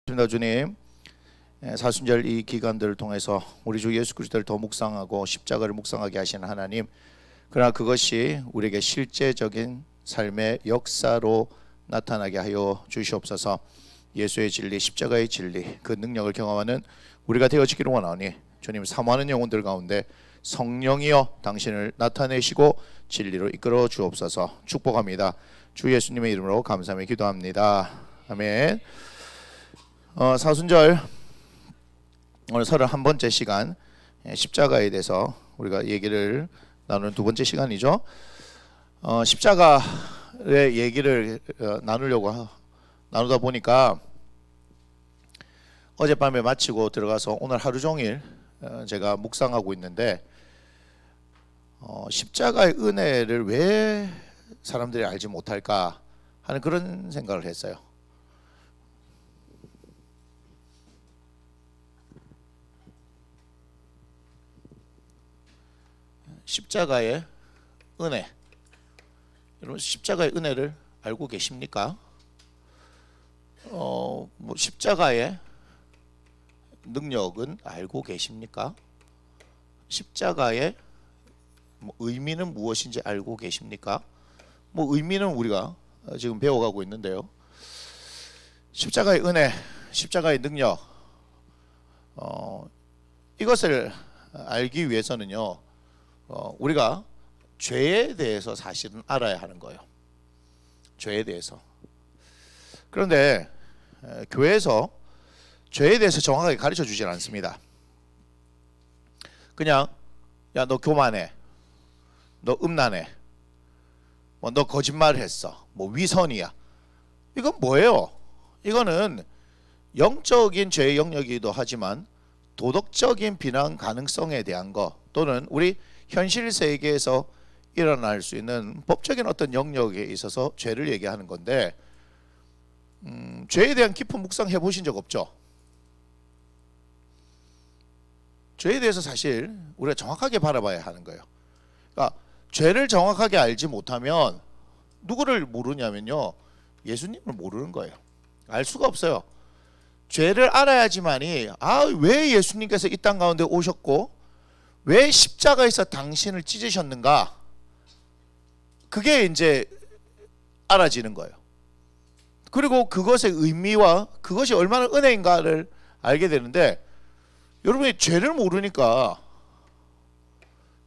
주님, 사순절 이 기간들을 통해서 우리 주 예수 그리스도를 더 묵상하고 십자가를 묵상하게 하시는 하나님, 그러나 그것이 우리에게 실제적인 삶의 역사로 나타나게 하여 주시옵소서. 예수의 진리, 십자가의 진리, 그 능력을 경험하는 우리가 되어지기를 원하오니 주님, 사모하는 영혼들 가운데 성령이여 당신을 나타내시고 진리로 이끌어 주옵소서. 축복합니다. 주 예수님의 이름으로 감사하며 기도합니다. 아멘. 사순절 오늘 31번째 시간, 십자가에 대해서 우리가 얘기를 나누는 두 번째 시간이죠. 십자가의 얘기를 나누다 보니까 어젯밤에 마치고 들어가서 오늘 하루 종일 제가 묵상하고 있는데, 십자가의 은혜를 왜 사람들이 알지 못할까 하는 그런 생각을 했어요. 십자가의 은혜, 여러분 십자가의 은혜를 알고 계십니까? 십자가의 능력은 알고 계십니까? 십자가의 의미는 무엇인지 알고 계십니까? 의미는 우리가 지금 배워가고 있는데요. 십자가의 은혜, 십자가의 능력, 이것을 알기 위해서는요, 우리가 죄에 대해서 사실은 알아야 하는 거예요. 죄에 대해서. 그런데 교회에서 죄에 대해서 정확하게 가르쳐 주질 않습니다. 그냥 야, 너 교만해, 너 음란해, 너 거짓말을 했어, 위선이야. 이건 뭐예요? 이거는 영적인 죄의 영역이기도 하지만 도덕적인 비난 가능성에 대한 거, 또는 우리 현실 세계에서 일어날 수 있는 법적인 어떤 영역에 있어서 죄를 얘기하는 건데, 죄에 대한 깊은 묵상 해보신 적 없죠? 죄에 대해서 사실 우리가 정확하게 바라봐야 하는 거예요. 그러니까 죄를 정확하게 알지 못하면 누구를 모르냐면요, 예수님을 모르는 거예요. 알 수가 없어요. 죄를 알아야지만이 왜 예수님께서 이 땅 가운데 오셨고 왜 십자가에서 당신을 찢으셨는가, 그게 이제 알아지는 거예요. 그리고 그것의 의미와 그것이 얼마나 은혜인가를 알게 되는데, 여러분이 죄를 모르니까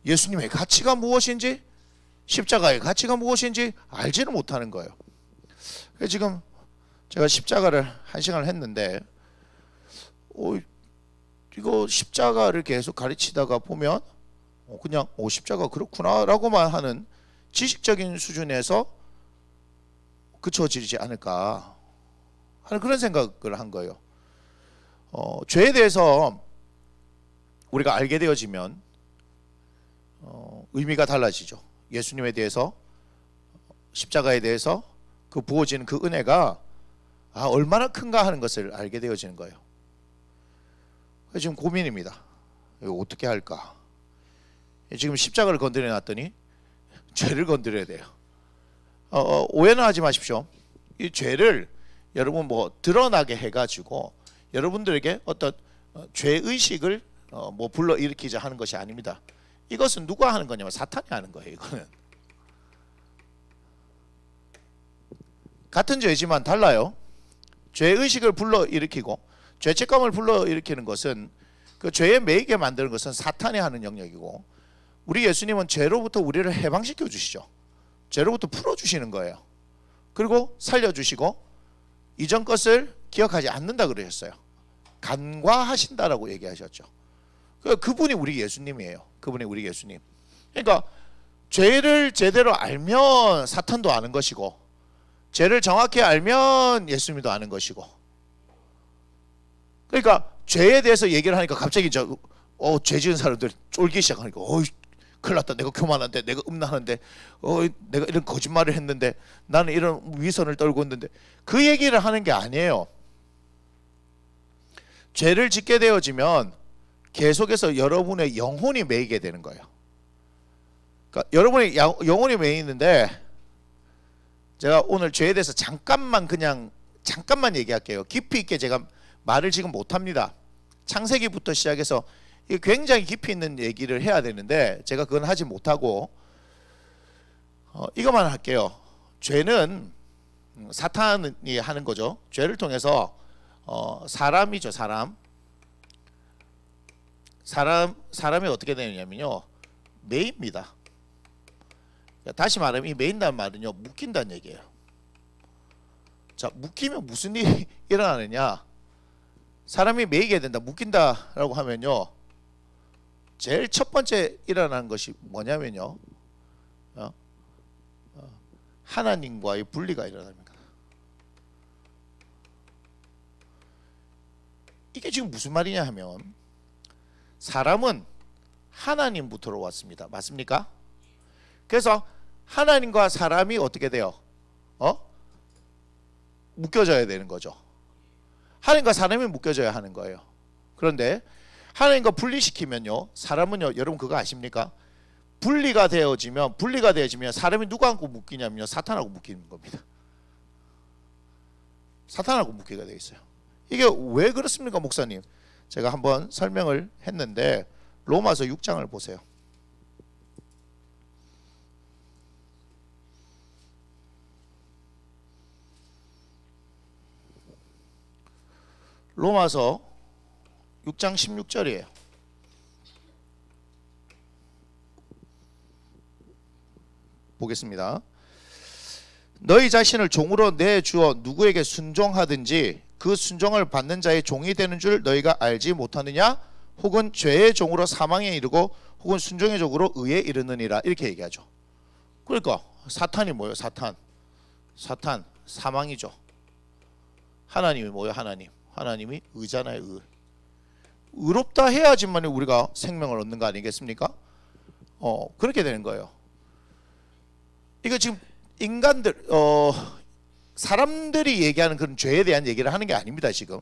예수님의 가치가 무엇인지, 십자가의 가치가 무엇인지 알지를 못하는 거예요. 지금 제가 십자가를 1시간을 했는데, 이거 십자가를 계속 가르치다가 보면 그냥 십자가 그렇구나 라고만 하는 지식적인 수준에서 그쳐지지 않을까 하는 그런 생각을 한 거예요. 죄에 대해서 우리가 알게 되어지면 의미가 달라지죠. 예수님에 대해서, 십자가에 대해서 그 부어지는 그 은혜가 얼마나 큰가 하는 것을 알게 되어지는 거예요. 지금 고민입니다. 이거 어떻게 할까? 지금 십자가를 건드려 놨더니 죄를 건드려야 돼요. 오해는 하지 마십시오. 이 죄를 여러분 드러나게 해가지고 여러분들에게 어떤 죄의식을 불러일으키자 하는 것이 아닙니다. 이것은 누가 하는 거냐면 사탄이 하는 거예요. 이거는 같은 죄지만 달라요. 죄의식을 불러일으키고 죄책감을 불러일으키는 것은, 그 죄에 매이게 만드는 것은 사탄이 하는 영역이고, 우리 예수님은 죄로부터 우리를 해방시켜 주시죠. 죄로부터 풀어주시는 거예요. 그리고 살려주시고 이전 것을 기억하지 않는다 그러셨어요. 간과하신다라고 얘기하셨죠. 그분이 우리 예수님이에요. 그분이 우리 예수님. 그러니까 죄를 제대로 알면 사탄도 아는 것이고, 죄를 정확히 알면 예수님도 아는 것이고, 그러니까 죄에 대해서 얘기를 하니까 갑자기 죄 지은 사람들 쫄기 시작하니까 큰일 났다, 내가 교만한데, 내가 음란한데, 내가 이런 거짓말을 했는데, 나는 이런 위선을 떨고 있는데, 그 얘기를 하는 게 아니에요. 죄를 짓게 되어지면 계속해서 여러분의 영혼이 매이게 되는 거예요. 그러니까 여러분의 영혼이 매이는데, 제가 오늘 죄에 대해서 잠깐만 얘기할게요. 깊이 있게 제가 말을 지금 못합니다. 창세기부터 시작해서 굉장히 깊이 있는 얘기를 해야 되는데 제가 그건 하지 못하고 이것만 할게요. 죄는 사탄이 하는 거죠. 죄를 통해서 사람이죠. 사람이 어떻게 되느냐면요, 매입니다. 다시 말하면 이 매인다는 말은요, 묶인다는 얘기예요. 자, 묶이면 무슨 일이 일어나느냐? 사람이 매이게 된다, 묶인다라고 하면요, 제일 첫 번째 일어나는 것이 뭐냐면요, 하나님과의 분리가 일어납니다. 이게 지금 무슨 말이냐 하면, 사람은 하나님부터로 왔습니다. 맞습니까? 그래서 하나님과 사람이 어떻게 돼요? 묶여져야 되는 거죠. 하나님과 사람이 묶여져야 하는 거예요. 그런데 하나님과 분리시키면요, 사람은요, 여러분 그거 아십니까? 분리가 되어지면 사람이 누구하고 묶이냐면요, 사탄하고 묶이는 겁니다. 사탄하고 묶이게 되어 있어요. 이게 왜 그렇습니까, 목사님? 제가 한번 설명을 했는데 로마서 6장을 보세요. 로마서 6장 16절이에요. 보겠습니다. 너희 자신을 종으로 내주어 누구에게 순종하든지 그 순종을 받는 자의 종이 되는 줄 너희가 알지 못하느냐? 혹은 죄의 종으로 사망에 이르고 혹은 순종의 종으로 의에 이르느니라. 이렇게 얘기하죠. 그러니까 사탄이 뭐예요? 사탄 사망이죠. 하나님이 뭐예요? 하나님이 의잖아요. 의롭다 해야지만 우리가 생명을 얻는 거 아니겠습니까? 그렇게 되는 거예요. 이거 지금 인간들 사람들이 얘기하는 그런 죄에 대한 얘기를 하는 게 아닙니다. 지금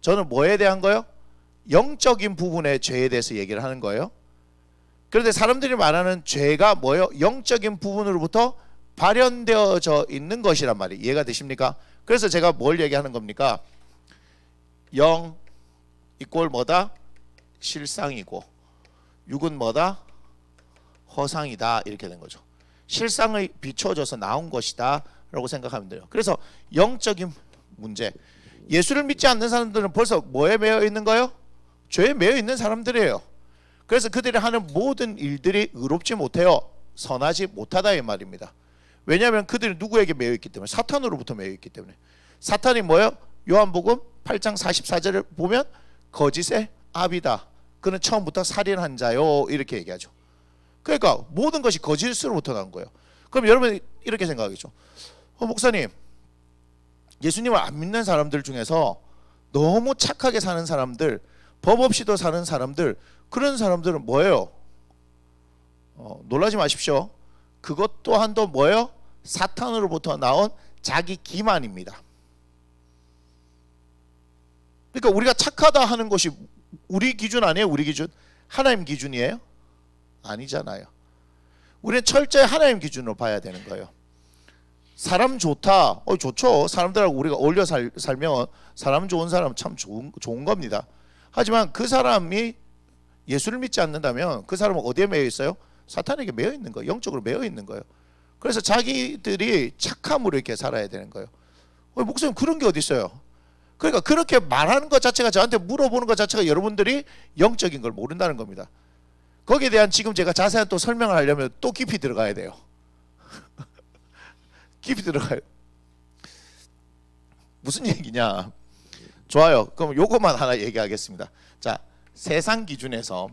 저는 뭐에 대한 거요? 영적인 부분의 죄에 대해서 얘기를 하는 거예요. 그런데 사람들이 말하는 죄가 뭐예요? 영적인 부분으로부터 발현되어져 있는 것이란 말이에요. 이해가 되십니까? 그래서 제가 뭘 얘기하는 겁니까? 영 이꼴 뭐다? 실상이고 육은 뭐다? 허상이다. 이렇게 된 거죠. 실상을 비춰줘서 나온 것이다 라고 생각하면 돼요. 그래서 영적인 문제, 예수를 믿지 않는 사람들은 벌써 뭐에 매여 있는 거예요? 죄에 매여 있는 사람들이에요. 그래서 그들이 하는 모든 일들이 의롭지 못해요. 선하지 못하다 이 말입니다. 왜냐하면 그들이 누구에게 매여 있기 때문에, 사탄으로부터 매여 있기 때문에. 사탄이 뭐예요? 요한복음 8장 44절을 보면 거짓의 아비다. 그는 처음부터 살인한 자요. 이렇게 얘기하죠. 그러니까 모든 것이 거짓으로부터 난 거예요. 그럼 여러분이 이렇게 생각하겠죠. 목사님, 예수님을 안 믿는 사람들 중에서 너무 착하게 사는 사람들, 법 없이도 사는 사람들, 그런 사람들은 뭐예요? 놀라지 마십시오. 그것 또한도 뭐예요? 사탄으로부터 나온 자기 기만입니다. 그러니까 우리가 착하다 하는 것이 우리 기준 아니에요? 우리 기준? 하나님 기준이에요? 아니잖아요. 우리는 철저히 하나님 기준으로 봐야 되는 거예요. 사람 좋다, 좋죠. 사람들하고 우리가 어울려 살면 사람 좋은 사람 참 좋은 겁니다. 하지만 그 사람이 예수를 믿지 않는다면 그 사람은 어디에 매여 있어요? 사탄에게 매여 있는 거예요. 영적으로 매여 있는 거예요. 그래서 자기들이 착함으로 이렇게 살아야 되는 거예요. 목사님, 그런 게 어디 있어요? 그러니까 그렇게 말하는 것 자체가, 저한테 물어보는 것 자체가 여러분들이 영적인 걸 모른다는 겁니다. 거기에 대한 지금 제가 자세한 또 설명을 하려면 또 깊이 들어가야 돼요. 깊이 들어가요. 무슨 얘기냐? 좋아요. 그럼 요것만 하나 얘기하겠습니다. 자, 세상 기준에서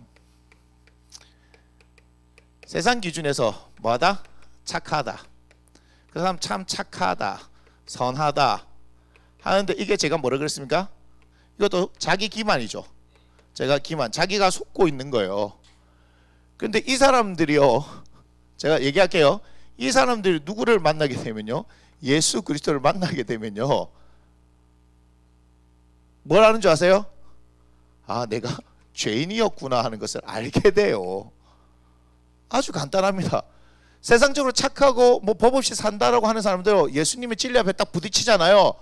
뭐하다? 착하다. 그 사람 참 착하다, 선하다 하는데 이게 제가 뭐라 그랬습니까? 이것도 자기 기만이죠. 자기가 속고 있는 거예요. 근데 이 사람들이요, 제가 얘기할게요. 이 사람들이 누구를 만나게 되면요, 예수 그리스도를 만나게 되면요, 뭘 하는 줄 아세요? 아, 내가 죄인이었구나 하는 것을 알게 돼요. 아주 간단합니다. 세상적으로 착하고 법 없이 산다라고 하는 사람들 예수님의 진리 앞에 딱 부딪히잖아요.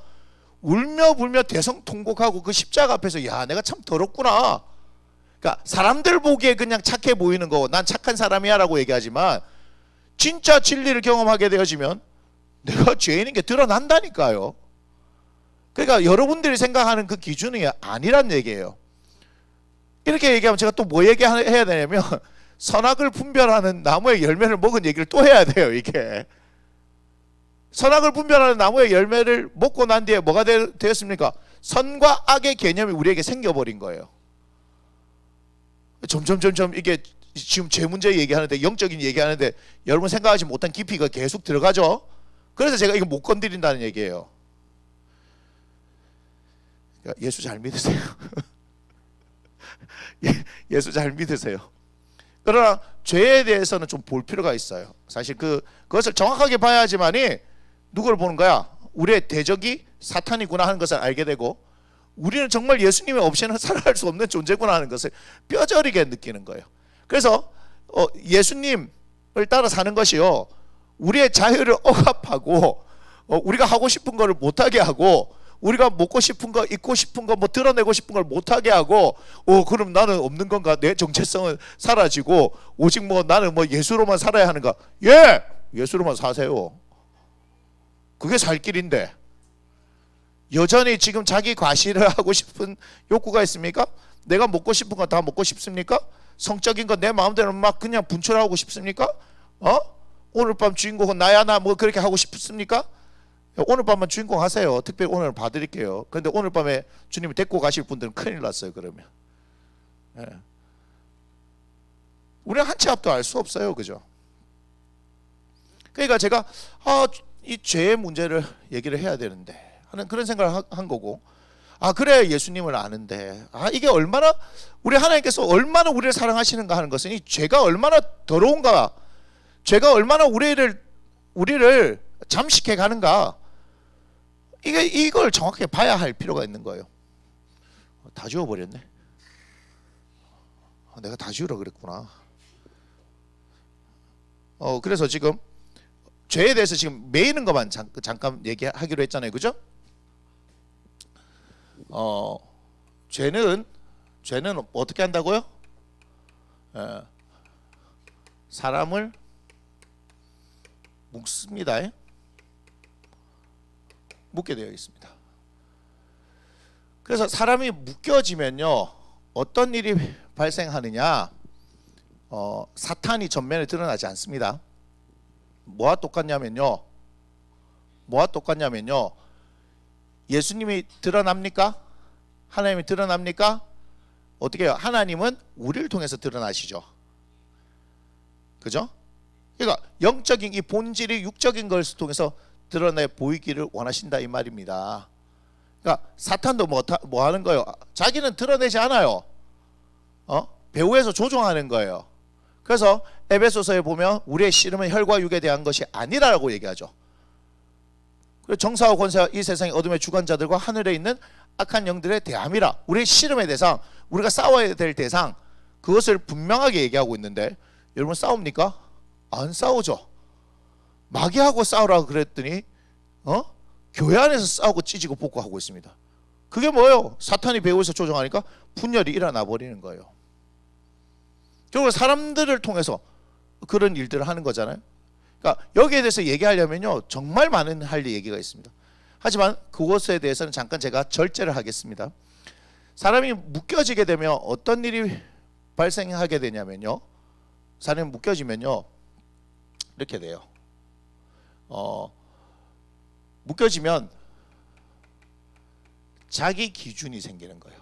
울며 불며 대성통곡하고 그 십자가 앞에서 야 내가 참 더럽구나. 그러니까 사람들 보기에 그냥 착해 보이는 거 난 착한 사람이야 라고 얘기하지만 진짜 진리를 경험하게 되어지면 내가 죄인인 게 드러난다니까요. 그러니까 여러분들이 생각하는 그 기준이 아니란 얘기예요. 이렇게 얘기하면 제가 또 뭐 얘기해야 되냐면 선악을 분별하는 나무의 열매를 먹은 얘기를 또 해야 돼요. 이게 선악을 분별하는 나무의 열매를 먹고 난 뒤에 뭐가 되었습니까? 선과 악의 개념이 우리에게 생겨버린 거예요. 점점 이게 지금 제 문제 얘기하는데 영적인 얘기하는데 여러분 생각하지 못한 깊이가 계속 들어가죠. 그래서 제가 이거 못 건드린다는 얘기예요. 예수 잘 믿으세요. 예수 잘 믿으세요. 그러나 죄에 대해서는 좀 볼 필요가 있어요. 사실 그것을 정확하게 봐야지만이 누구를 보는 거야? 우리의 대적이 사탄이구나 하는 것을 알게 되고 우리는 정말 예수님 없이는 살아갈 수 없는 존재구나 하는 것을 뼈저리게 느끼는 거예요. 그래서 예수님을 따라 사는 것이요 우리의 자유를 억압하고 우리가 하고 싶은 거를 못하게 하고 우리가 먹고 싶은 거 입고 싶은 거 뭐 드러내고 싶은 걸 못하게 하고 그럼 나는 없는 건가? 내 정체성은 사라지고 오직 뭐 나는 뭐 예수로만 살아야 하는가? 예! 예수로만 사세요. 그게 살 길인데 여전히 지금 자기 과시를 하고 싶은 욕구가 있습니까? 내가 먹고 싶은 거 다 먹고 싶습니까? 성적인 거 내 마음대로 막 그냥 분출하고 싶습니까? 오늘 밤 주인공은 나야 나 뭐 그렇게 하고 싶습니까? 오늘 밤만 주인공 하세요. 특별히 오늘 봐드릴게요. 그런데 오늘 밤에 주님이 데리고 가실 분들은 큰일 났어요. 그러면 우리는 한 치 앞도 알 수 없어요. 그죠? 그러니까 제가 이 죄의 문제를 얘기를 해야 되는데 하는 그런 생각을 한 거고 그래 예수님을 아는데 이게 얼마나 우리 하나님께서 얼마나 우리를 사랑하시는가 하는 것은 이 죄가 얼마나 더러운가 죄가 얼마나 우리를 잠식해 가는가 이걸 정확하게 봐야 할 필요가 있는 거예요. 다 지워버렸네. 내가 다 지우라 그랬구나. 그래서 지금 죄에 대해서 지금 매이는 것만 잠깐 얘기하기로 했잖아요. 그죠? 죄는 어떻게 한다고요? 사람을 묶습니다. 묶게 되어 있습니다. 그래서 사람이 묶여지면요 어떤 일이 발생하느냐? 사탄이 전면에 드러나지 않습니다. 뭐와 똑같냐면요 예수님이 드러납니까? 하나님이 드러납니까? 어떻게 해요? 하나님은 우리를 통해서 드러나시죠. 그죠? 그러니까 영적인 이 본질이 육적인 것을 통해서 드러내 보이기를 원하신다 이 말입니다. 그러니까 사탄도 뭐 하는 거예요? 자기는 드러내지 않아요. 배후에서 조종하는 거예요. 그래서 에베소서에 보면 우리의 씨름은 혈과 육에 대한 것이 아니라고 얘기하죠. 그리고 정사와 권세와 이 세상의 어둠의 주관자들과 하늘에 있는 악한 영들의 대함이라. 우리의 씨름의 대상, 우리가 싸워야 될 대상, 그것을 분명하게 얘기하고 있는데 여러분 싸웁니까? 안 싸우죠. 마귀하고 싸우라고 그랬더니 교회 안에서 싸우고 찢고 볶고 하고 있습니다. 그게 뭐예요? 사탄이 배후에서 조종하니까 분열이 일어나 버리는 거예요. 결국 사람들을 통해서 그런 일들을 하는 거잖아요. 그러니까 여기에 대해서 얘기하려면요 정말 많은 할 얘기가 있습니다. 하지만 그것에 대해서는 잠깐 제가 절제를 하겠습니다. 사람이 묶여지게 되면 어떤 일이 발생하게 되냐면요, 사람이 묶여지면요 이렇게 돼요. 묶여지면 자기 기준이 생기는 거예요.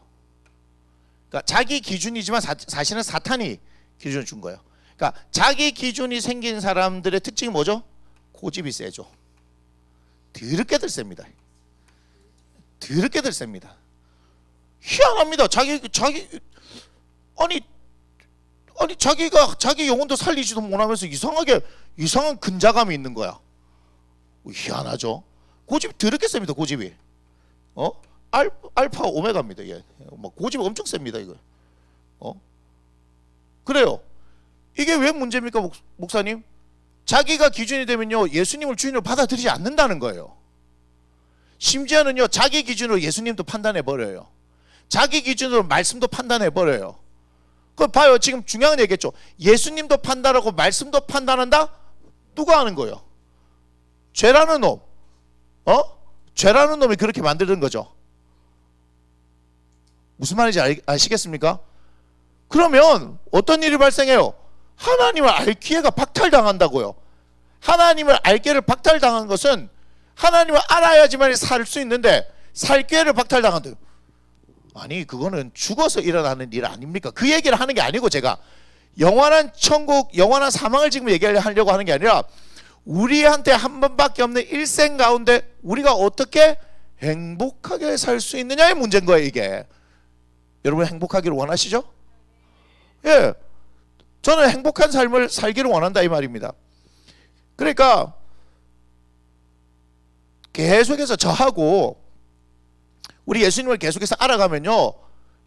그러니까 자기 기준이지만 사실은 사탄이 기준을 준 거예요. 그러니까 자기 기준이 생긴 사람들의 특징이 뭐죠? 고집이 세죠. 더럽게들 셉니다. 더럽게들 셉니다. 희한합니다. 아니 자기가 자기 영혼도 살리지도 못하면서 이상한 근자감이 있는 거야. 희한하죠. 고집 더럽게 셉니다. 고집이. 알파 오메가입니다. 예. 고집이 엄청 셉니다. 이거. 그래요. 이게 왜 문제입니까, 목사님? 자기가 기준이 되면요 예수님을 주인으로 받아들이지 않는다는 거예요. 심지어는요 자기 기준으로 예수님도 판단해 버려요. 자기 기준으로 말씀도 판단해 버려요. 그 봐요. 지금 중요한 얘기겠죠. 예수님도 판단하고 말씀도 판단한다? 누가 하는 거예요? 죄라는 놈. 죄라는 놈이 그렇게 만드는 거죠. 무슨 말인지 아시겠습니까? 그러면 어떤 일이 발생해요? 하나님을 알 기회가 박탈당한다고요. 하나님을 알 기회를 박탈당한 것은 하나님을 알아야지만 살 수 있는데 살 기회를 박탈당한대요. 아니 그거는 죽어서 일어나는 일 아닙니까? 그 얘기를 하는 게 아니고 제가 영원한 천국, 영원한 사망을 지금 얘기하려고 하는 게 아니라 우리한테 한 번밖에 없는 일생 가운데 우리가 어떻게 행복하게 살 수 있느냐의 문제인 거예요. 이게 여러분 행복하기를 원하시죠? 예, 저는 행복한 삶을 살기를 원한다 이 말입니다. 그러니까 계속해서 저하고 우리 예수님을 계속해서 알아가면요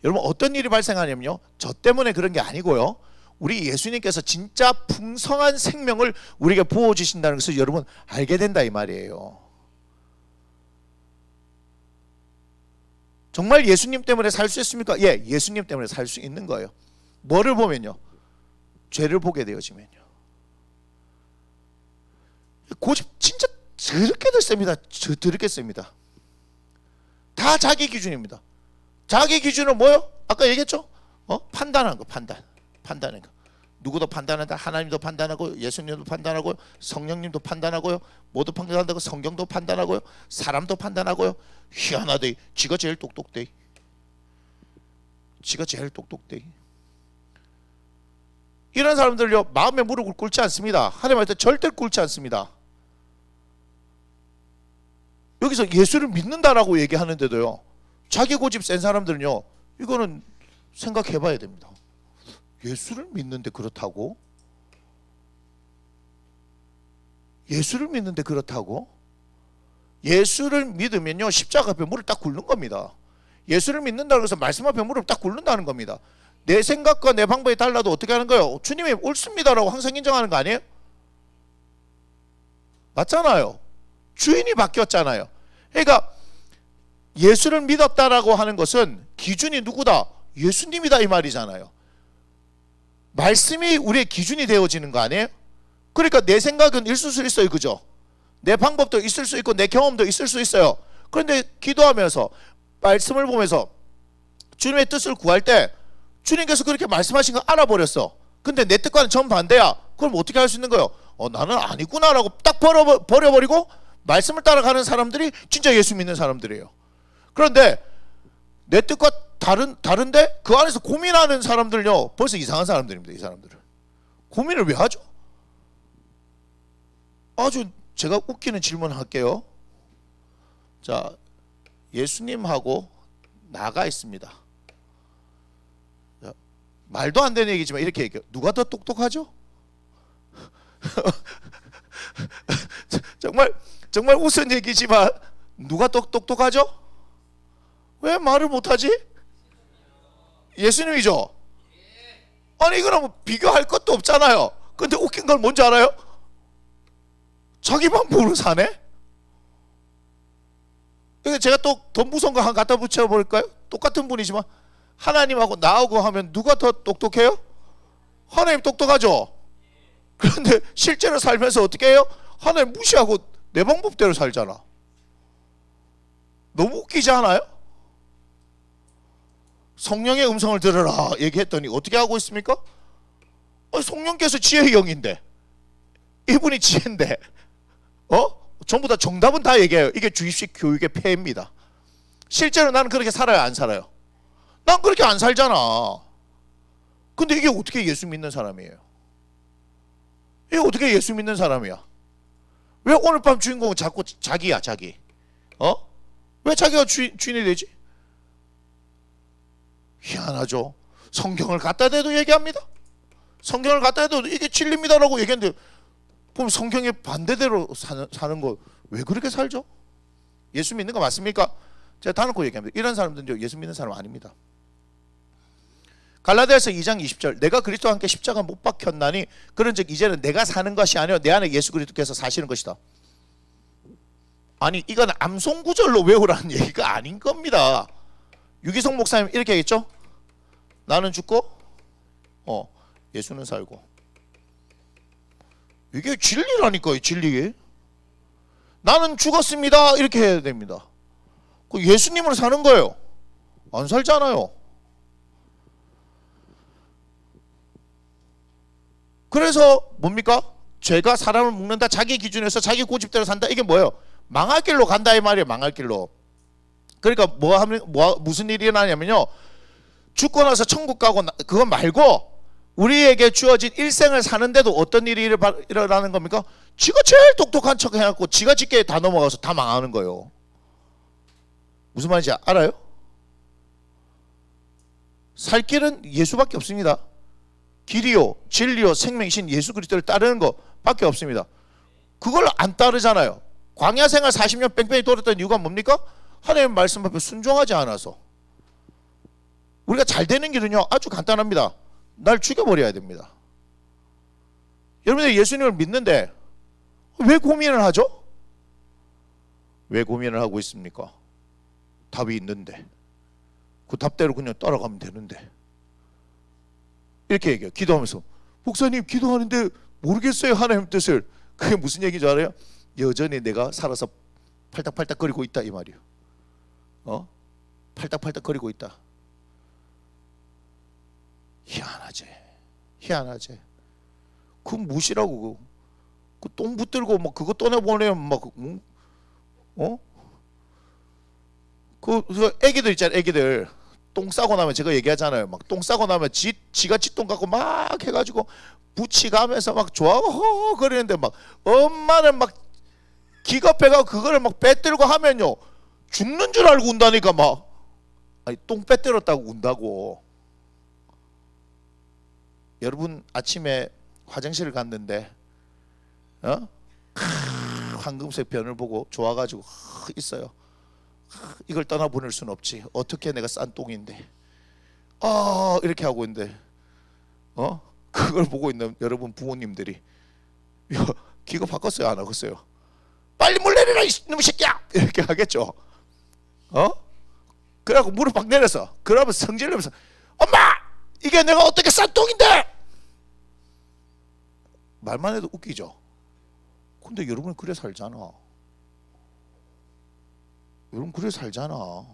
여러분 어떤 일이 발생하냐면요 저 때문에 그런 게 아니고요 우리 예수님께서 진짜 풍성한 생명을 우리에게 부어주신다는 것을 여러분 알게 된다 이 말이에요. 정말 예수님 때문에 살 수 있습니까? 예, 예수님 때문에 살 수 있는 거예요. 뭐를 보면요 죄를 보게 되어지면요 고집 진짜 더럽게 셉니다. 더럽게 셉니다. 다 자기 기준입니다. 자기 기준은 뭐요? 아까 얘기했죠? 판단하는 거, 판단하는 거. 누구도 판단한다. 하나님도 판단하고 예수님도 판단하고요. 성령님도 판단하고요. 모두 판단한다고 성경도 판단하고요. 사람도 판단하고요. 희한하대. 지가 제일 똑똑대. 지가 제일 똑똑대. 이런 사람들요 마음에 무릎을 꿇지 않습니다. 하나님한테 절대 꿇지 않습니다. 여기서 예수를 믿는다라고 얘기하는데도요 자기 고집 센 사람들은요 이거는 생각해 봐야 됩니다. 예수를 믿는데 그렇다고? 예수를 믿는데 그렇다고? 예수를 믿으면요 십자가 앞에 무릎 딱 꿇는 겁니다. 예수를 믿는다고 해서 말씀 앞에 무릎 딱 꿇는다는 겁니다. 내 생각과 내 방법이 달라도 어떻게 하는 거예요? 주님이 옳습니다라고 항상 인정하는 거 아니에요? 맞잖아요. 주인이 바뀌었잖아요. 그러니까 예수를 믿었다라고 하는 것은 기준이 누구다? 예수님이다 이 말이잖아요. 말씀이 우리의 기준이 되어지는 거 아니에요? 그러니까 내 생각은 있을 수 있어요. 그죠? 내 방법도 있을 수 있고 내 경험도 있을 수 있어요. 그런데 기도하면서 말씀을 보면서 주님의 뜻을 구할 때 주님께서 그렇게 말씀하신 거 알아버렸어. 근데 내 뜻과는 정반대야. 그럼 어떻게 할 수 있는 거예요? 나는 아니구나라고 딱 버려버리고 말씀을 따라가는 사람들이 진짜 예수 믿는 사람들이에요. 그런데 내 뜻과 다른데 그 안에서 고민하는 사람들요 벌써 이상한 사람들입니다. 이 사람들은 고민을 왜 하죠? 아주 제가 웃기는 질문을 할게요. 자, 예수님하고 나가 있습니다. 자, 말도 안 되는 얘기지만 이렇게 얘기해요. 누가 더 똑똑하죠? 정말 웃은 얘기지만 누가 더 똑똑하죠? 왜 말을 못하지? 예수님이죠. 아니 이거는 뭐 비교할 것도 없잖아요. 근데 웃긴 건 뭔지 알아요? 자기 방법으로 사네? 제가 또 더 무서운 거 하나 갖다 붙여볼까요? 똑같은 분이지만 하나님하고 나하고 하면 누가 더 똑똑해요? 하나님 똑똑하죠? 그런데 실제로 살면서 어떻게 해요? 하나님 무시하고 내 방법대로 살잖아. 너무 웃기지 않아요? 성령의 음성을 들으라 얘기했더니 어떻게 하고 있습니까? 성령께서 지혜의 영인데 이분이 지혜인데 전부 다 정답은 다 얘기해요. 이게 주입식 교육의 폐해입니다. 실제로 나는 그렇게 살아요 안 살아요? 난 그렇게 안 살잖아. 근데 이게 어떻게 예수 믿는 사람이에요? 이게 어떻게 예수 믿는 사람이야? 왜 오늘 밤 주인공은 자꾸 자기야 자기? 왜 자기가 주인이 되지? 희한하죠. 성경을 갖다 대도 얘기합니다. 성경을 갖다 대도 이게 진리입니다라고 얘기했는데 그럼 성경의 반대대로 사는 거 왜 그렇게 살죠? 예수 믿는 거 맞습니까? 제가 다 놓고 얘기합니다. 이런 사람들은 예수 믿는 사람 아닙니다. 갈라디아서 2장 20절 내가 그리스도와 함께 십자가 못 박혔나니 그런즉 이제는 내가 사는 것이 아니요 내 안에 예수 그리스도께서 사시는 것이다. 아니 이건 암송구절로 외우라는 얘기가 아닌 겁니다. 유기성 목사님 이렇게 하겠죠? 나는 죽고 예수는 살고. 이게 진리라니까요. 진리. 나는 죽었습니다 이렇게 해야 됩니다. 예수님으로 사는 거예요. 안 살잖아요. 그래서 뭡니까? 죄가 사람을 묶는다. 자기 기준에서 자기 고집대로 산다. 이게 뭐예요? 망할 길로 간다 이 말이에요. 망할 길로. 그러니까 무슨 일이 일어나냐면요, 죽고 나서 천국 가고 그거 말고 우리에게 주어진 일생을 사는데도 어떤 일이 일어나는 겁니까? 지가 제일 똑똑한 척 해갖고 지가 짓게 다 넘어가서 다 망하는 거예요. 무슨 말인지 알아요? 살 길은 예수밖에 없습니다. 길이요 진리요 생명이신 예수 그리스도를 따르는 것밖에 없습니다. 그걸 안 따르잖아요. 광야 생활 40년 뺑뺑이 돌았던 이유가 뭡니까? 하나님 말씀 앞에 순종하지 않아서. 우리가 잘 되는 길은요 아주 간단합니다. 날 죽여버려야 됩니다. 여러분들 예수님을 믿는데 왜 고민을 하죠? 왜 고민을 하고 있습니까? 답이 있는데 그 답대로 그냥 따라가면 되는데. 이렇게 얘기해요. 기도하면서 목사님 기도하는데 모르겠어요 하나님 뜻을. 그게 무슨 얘기인지 알아요? 여전히 내가 살아서 팔딱팔딱 거리고 있다 이 말이에요. 팔딱팔딱 거리고 있다. 희한하지. 희한하지. 그 무시라고. 그 똥 붙들고 막 그거 떠내보내면 막 그 애기들 있잖아요. 애기들 똥 싸고 나면 제가 얘기하잖아요. 막 똥 싸고 나면 지가 똥 갖고 막 해가지고 붙이가면서 막 좋아하고 허허 거리는데 막 엄마는 막 기겁해가 그거를 막 빼들고 하면요 죽는 줄 알고 운다니까. 막 아니 똥 빼들었다고 운다고. 여러분 아침에 화장실을 갔는데 황금색 변을 보고 좋아가지고 있어요. 이걸 떠나보낼 수는 없지. 어떻게 내가 싼 똥인데 이렇게 하고 있는데 그걸 보고 있는 여러분 부모님들이 기가 바꿨어요 안 하겠어요? 빨리 물 내리라 이놈의 새끼야 이렇게 하겠죠. 그래갖고 물을 막 내려서 그러면 성질내면서 엄마 이게 내가 어떻게 싼 똥인데. 말만 해도 웃기죠. 근데 여러분 그래 살잖아. 여러분 그래 살잖아.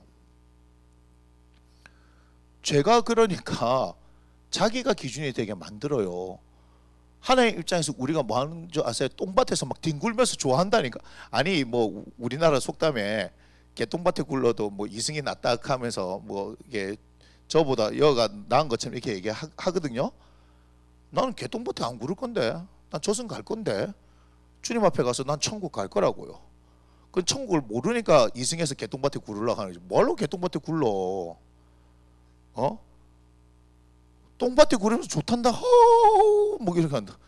죄가 그러니까 자기가 기준이 되게 만들어요. 하나님 입장에서 우리가 뭐 하는 줄 아세요? 똥밭에서 막 뒹굴면서 좋아한다니까. 아니 뭐 우리나라 속담에 개똥밭에 굴러도 뭐 이승이 낫다 하면서 뭐 이게 저보다 여가 나은 것처럼 이렇게 얘기하거든요. 나는 개똥밭에 안 굴을 건데, 난 저승 갈 건데, 주님 앞에 가서 난 천국 갈 거라고요. 그 천국을 모르니까 이승에서 개똥밭에 굴으려고 하는 거지. 뭘로 개똥밭에 굴러? 똥밭에 굴으면서 좋단다. 뭐 이렇게 한다.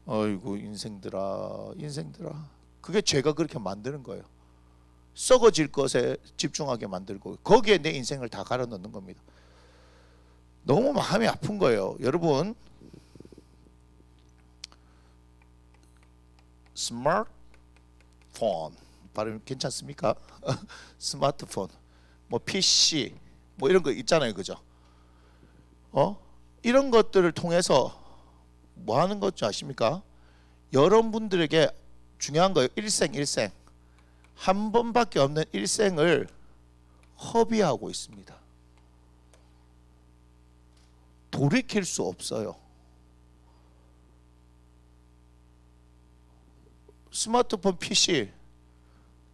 아이고 인생들아. 그게 죄가 그렇게 만드는 거예요. 썩어질 것에 집중하게 만들고 거기에 내 인생을 다 갈아 넣는 겁니다. 너무 마음이 아픈 거예요. 여러분 스마트폰 발음 괜찮습니까? 스마트폰 뭐 PC 뭐 이런 거 있잖아요. 그죠? 이런 것들을 통해서 뭐 하는 것 아십니까? 여러분들에게 중요한 거예요. 일생 한 번밖에 없는 일생을 허비하고 있습니다. 돌이킬 수 없어요. 스마트폰 PC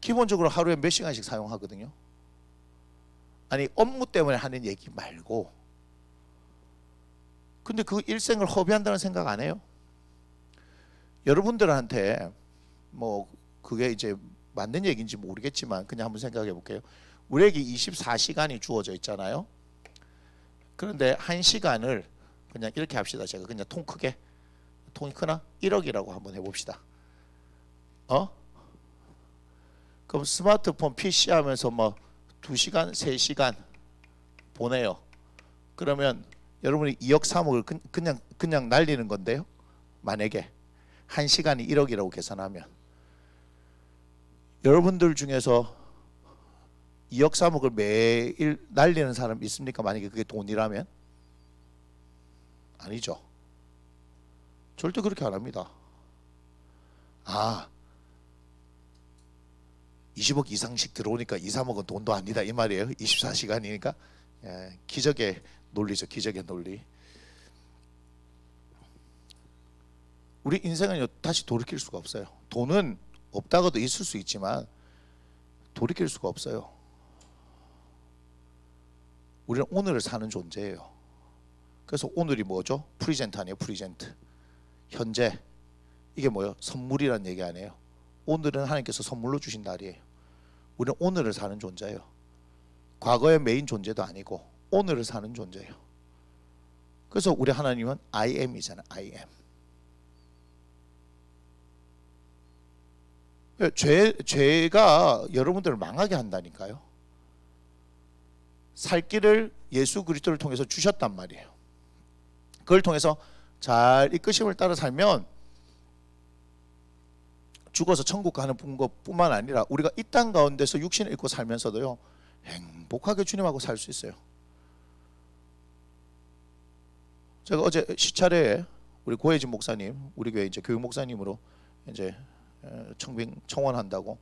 기본적으로 하루에 몇 시간씩 사용하거든요. 아니 업무 때문에 하는 얘기 말고. 근데 그 일생을 허비한다는 생각 안 해요? 여러분들한테 뭐 그게 이제 맞는 얘기인지 모르겠지만 그냥 한번 생각해 볼게요. 우리에게 24시간이 주어져 있잖아요. 그런데 1시간을 그냥 이렇게 합시다. 제가 그냥 통 크게, 통이 크나? 1억이라고 한번 해봅시다. 그럼 스마트폰 PC 하면서 뭐 2시간, 3시간 보내요. 그러면 여러분이 2억 3억을 그냥 날리는 건데요. 만약에 1시간이 1억이라고 계산하면 여러분들 중에서 2억 3억을 매일 날리는 사람 있습니까? 만약에 그게 돈이라면? 아니죠. 절대 그렇게 안 합니다. 20억 이상씩 들어오니까 2, 3억은 돈도 아니다 이 말이에요. 24시간이니까. 기적의 논리죠. 기적의 논리. 우리 인생은 다시 돌이킬 수가 없어요. 돈은 없다가도 있을 수 있지만 돌이킬 수가 없어요. 우리는 오늘을 사는 존재예요. 그래서 오늘이 뭐죠? 프리젠트 아니에요? 프리젠트. 현재. 이게 뭐예요? 선물이란 얘기 아니에요. 오늘은 하나님께서 선물로 주신 날이에요. 우리는 오늘을 사는 존재예요. 과거의 메인 존재도 아니고 오늘을 사는 존재예요. 그래서 우리 하나님은 I am이잖아요. I am. 죄가 여러분들을 망하게 한다니까요. 살 길을 예수 그리스도를 통해서 주셨단 말이에요. 그걸 통해서 잘 이끄심을 따라 살면 죽어서 천국 가는 것뿐만 아니라 우리가 이 땅 가운데서 육신을 입고 살면서도요 행복하게 주님하고 살 수 있어요. 제가 어제 시차례에 우리 고혜진 목사님, 우리 교회 이제 교육 목사님으로 이제 청원한다고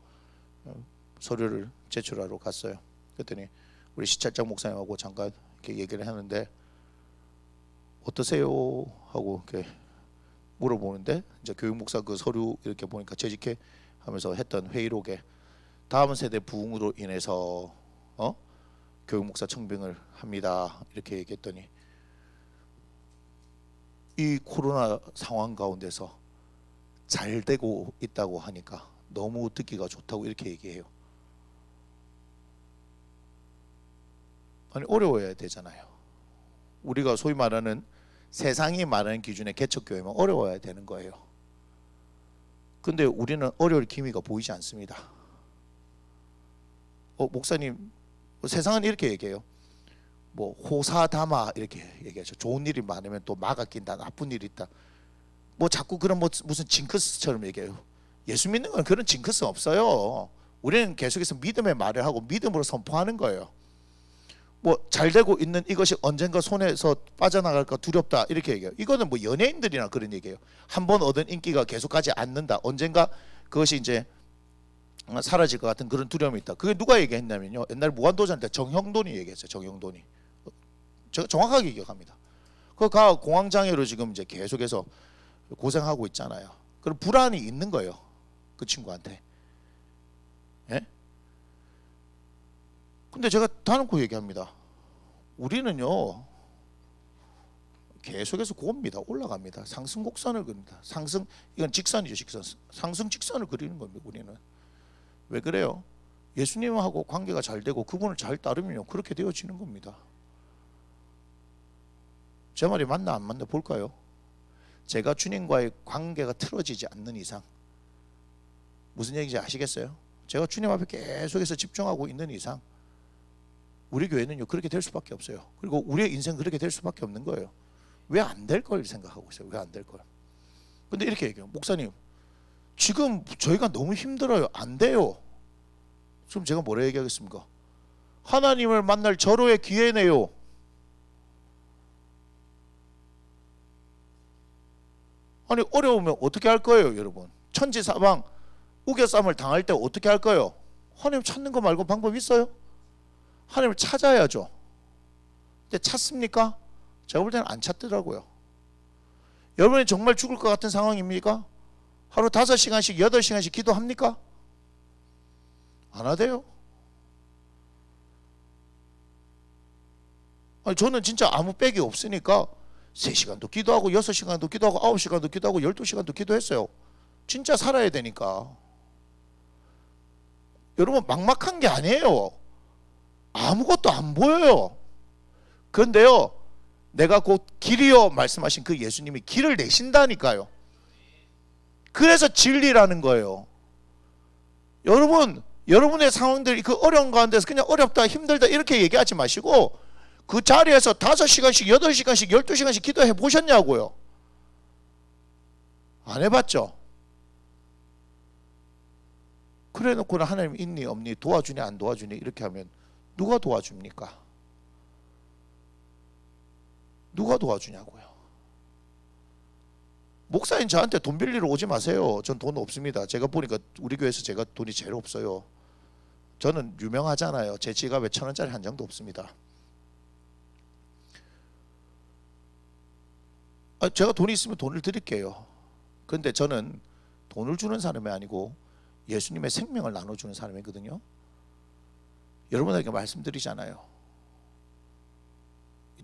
서류를 제출하러 갔어요. 그랬더니 우리 시찰장 목사님하고 잠깐 이렇게 얘기를 하는데 어떠세요? 하고 이렇게 물어보는데 이제 교육 목사 그 서류 이렇게 보니까 재직해 하면서 했던 회의록에 다음 세대 부흥으로 인해서 교육 목사 청빙을 합니다. 이렇게 얘기했더니 이 코로나 상황 가운데서 잘 되고 있다고 하니까 너무 듣기가 좋다고 이렇게 얘기해요. 아니 어려워야 되잖아요. 우리가 소위 말하는 세상이 말하는 기준의 개척교회면 어려워야 되는 거예요. 근데 우리는 어려울 기미가 보이지 않습니다. 목사님 세상은 이렇게 얘기해요. 뭐 호사다마 이렇게 얘기하죠. 좋은 일이 많으면 또 마가 낀다. 나쁜 일이 있다. 뭐 자꾸 그런 무슨 징크스처럼 얘기해요. 예수 믿는 건 그런 징크스 없어요. 우리는 계속해서 믿음의 말을 하고 믿음으로 선포하는 거예요. 뭐 잘 되고 있는 이것이 언젠가 손에서 빠져나갈까 두렵다 이렇게 얘기해요. 이거는 뭐 연예인들이나 그런 얘기예요. 한 번 얻은 인기가 계속 가지 않는다. 언젠가 그것이 이제 사라질 것 같은 그런 두려움이 있다. 그게 누가 얘기했냐면요. 옛날 무한도전 때 정형돈이 얘기했어요. 정형돈이. 제가 정확하게 기억합니다. 그가 공황장애로 지금 이제 계속해서 고생하고 있잖아요. 그럼 불안이 있는 거예요. 그 친구한테. 예? 근데 제가 다놓고 얘기합니다. 우리는요 계속해서 곱니다. 올라갑니다. 상승 곡선을 그립니다. 상승 이건 직선이죠. 직선. 상승 직선을 그리는 겁니다. 우리는. 왜 그래요? 예수님하고 관계가 잘 되고 그분을 잘 따르면 그렇게 되어지는 겁니다. 제 말이 맞나 안 맞나 볼까요? 제가 주님과의 관계가 틀어지지 않는 이상 무슨 얘기인지 아시겠어요? 제가 주님 앞에 계속해서 집중하고 있는 이상 우리 교회는요 그렇게 될 수밖에 없어요. 그리고 우리의 인생 그렇게 될 수밖에 없는 거예요. 왜 안 될 걸 생각하고 있어요. 왜 안 될 걸. 근데 이렇게 얘기해요. 목사님 지금 저희가 너무 힘들어요. 안 돼요. 그럼 제가 뭐라 얘기하겠습니까? 하나님을 만날 절호의 기회네요. 아니 어려우면 어떻게 할 거예요, 여러분? 천지사방 우겨쌈을 당할 때 어떻게 할 거예요? 하나님 찾는 거 말고 방법 있어요? 하나님을 찾아야죠. 근데 찾습니까? 제가 볼 때는 안 찾더라고요. 여러분이 정말 죽을 것 같은 상황입니까? 하루 5시간씩 8시간씩 기도합니까? 안 하대요. 아니, 저는 진짜 아무 빽이 없으니까 3시간도 기도하고 6시간도 기도하고 9시간도 기도하고 12시간도 기도했어요. 진짜 살아야 되니까. 여러분 막막한 게 아니에요. 아무것도 안 보여요. 그런데요 내가 곧 길이요 말씀하신 그 예수님이 길을 내신다니까요. 그래서 진리라는 거예요. 여러분 여러분의 상황들 그 어려운 가운데서 그냥 어렵다 힘들다 이렇게 얘기하지 마시고 그 자리에서 5시간씩 8시간씩 12시간씩 기도해 보셨냐고요. 안 해봤죠? 그래 놓고는 하나님 있니 없니, 도와주니 안 도와주니 이렇게 하면 누가 도와줍니까? 누가 도와주냐고요. 목사님 저한테 돈 빌리러 오지 마세요. 전 돈 없습니다. 제가 보니까 우리 교회에서 제가 돈이 제일 없어요. 저는 유명하잖아요. 제 지갑에 1,000원짜리 한 장도 없습니다. 제가 돈이 있으면 돈을 드릴게요. 그런데 저는 돈을 주는 사람이 아니고 예수님의 생명을 나눠주는 사람이거든요. 여러분에게 말씀드리잖아요.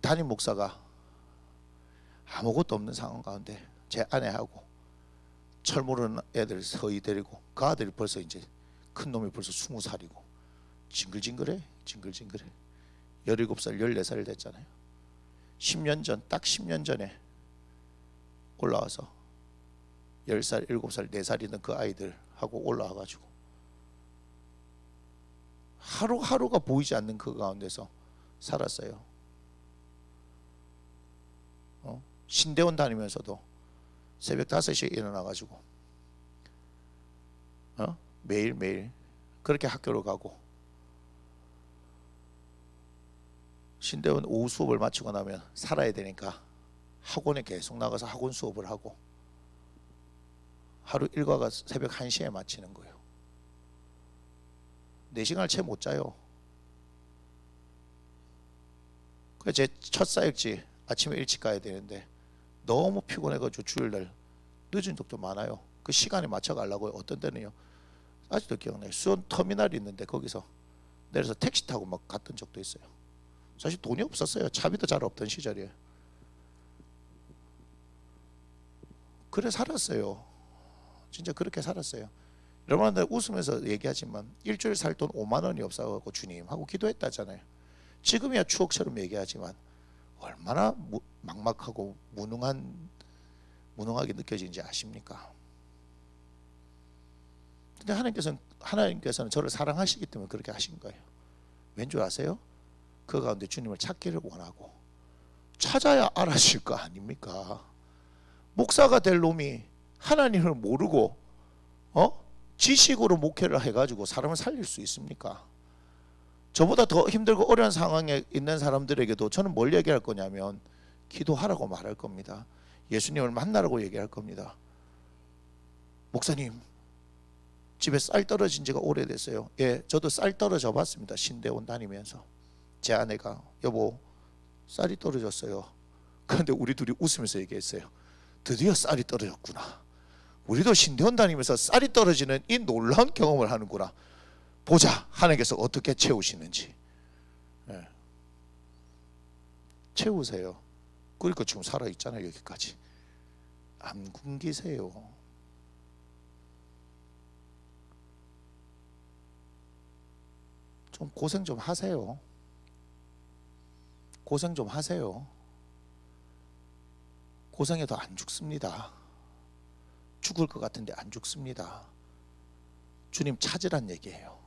담임 목사가 아무것도 없는 상황 가운데 제 아내하고 철 모르는 애들 서희 데리고, 그 아들이 벌써 이제 큰 놈이 벌써 20살이고 징글징글해. 17살 14살 됐잖아요. 10년 전, 딱 10년 전에 올라와서 10살 7살 4살이던 그 아이들하고 올라와가지고 하루하루가 보이지 않는 그 가운데서 살았어요. 신대원 다니면서도 새벽 5시에 일어나가지고 매일매일 그렇게 학교를 가고, 신대원 오후 수업을 마치고 나면 살아야 되니까 학원에 계속 나가서 학원 수업을 하고, 하루 일과가 새벽 1시에 마치는 거예요. 4시간을 채 못 자요. 그래서 제 첫 사역지 아침에 일찍 가야 되는데 너무 피곤해가지고 주일날 늦은 적도 많아요. 그 시간에 맞춰 가려고요. 어떤 때는요, 아직도 기억나요. 수원 터미널이 있는데 거기서 내려서 택시 타고 막 갔던 적도 있어요. 사실 돈이 없었어요. 차비도 잘 없던 시절이에요. 그래 살았어요. 진짜 그렇게 살았어요. 여러분들 웃으면서 얘기하지만 일주일 살 돈 5만 원이 없어갖고 주님 하고 기도했다잖아요. 지금이야 추억처럼 얘기하지만 얼마나 막막하고 무능하게 느껴지는지 아십니까? 근데 하나님께서는 저를 사랑하시기 때문에 그렇게 하신 거예요. 왠 줄 아세요? 그 가운데 주님을 찾기를 원하고 찾아야 알아질 거 아닙니까? 목사가 될 놈이 하나님을 모르고 지식으로 목회를 해가지고 사람을 살릴 수 있습니까? 저보다 더 힘들고 어려운 상황에 있는 사람들에게도 저는 뭘 얘기할 거냐면 기도하라고 말할 겁니다. 예수님을 만나라고 얘기할 겁니다. 목사님, 집에 쌀 떨어진 지가 오래됐어요. 예, 저도 쌀 떨어져 봤습니다. 신대원 다니면서. 제 아내가 여보 쌀이 떨어졌어요. 그런데 우리 둘이 웃으면서 얘기했어요. 드디어 쌀이 떨어졌구나. 우리도 신대원 다니면서 쌀이 떨어지는 이 놀라운 경험을 하는구나. 보자 하나님께서 어떻게 채우시는지. 예. 채우세요. 그러니까 지금 살아있잖아요. 여기까지. 안 굶기세요. 좀 고생 좀 하세요. 고생 좀 하세요. 고생해도 안 죽습니다. 죽을 것 같은데 안 죽습니다. 주님 찾으란 얘기예요.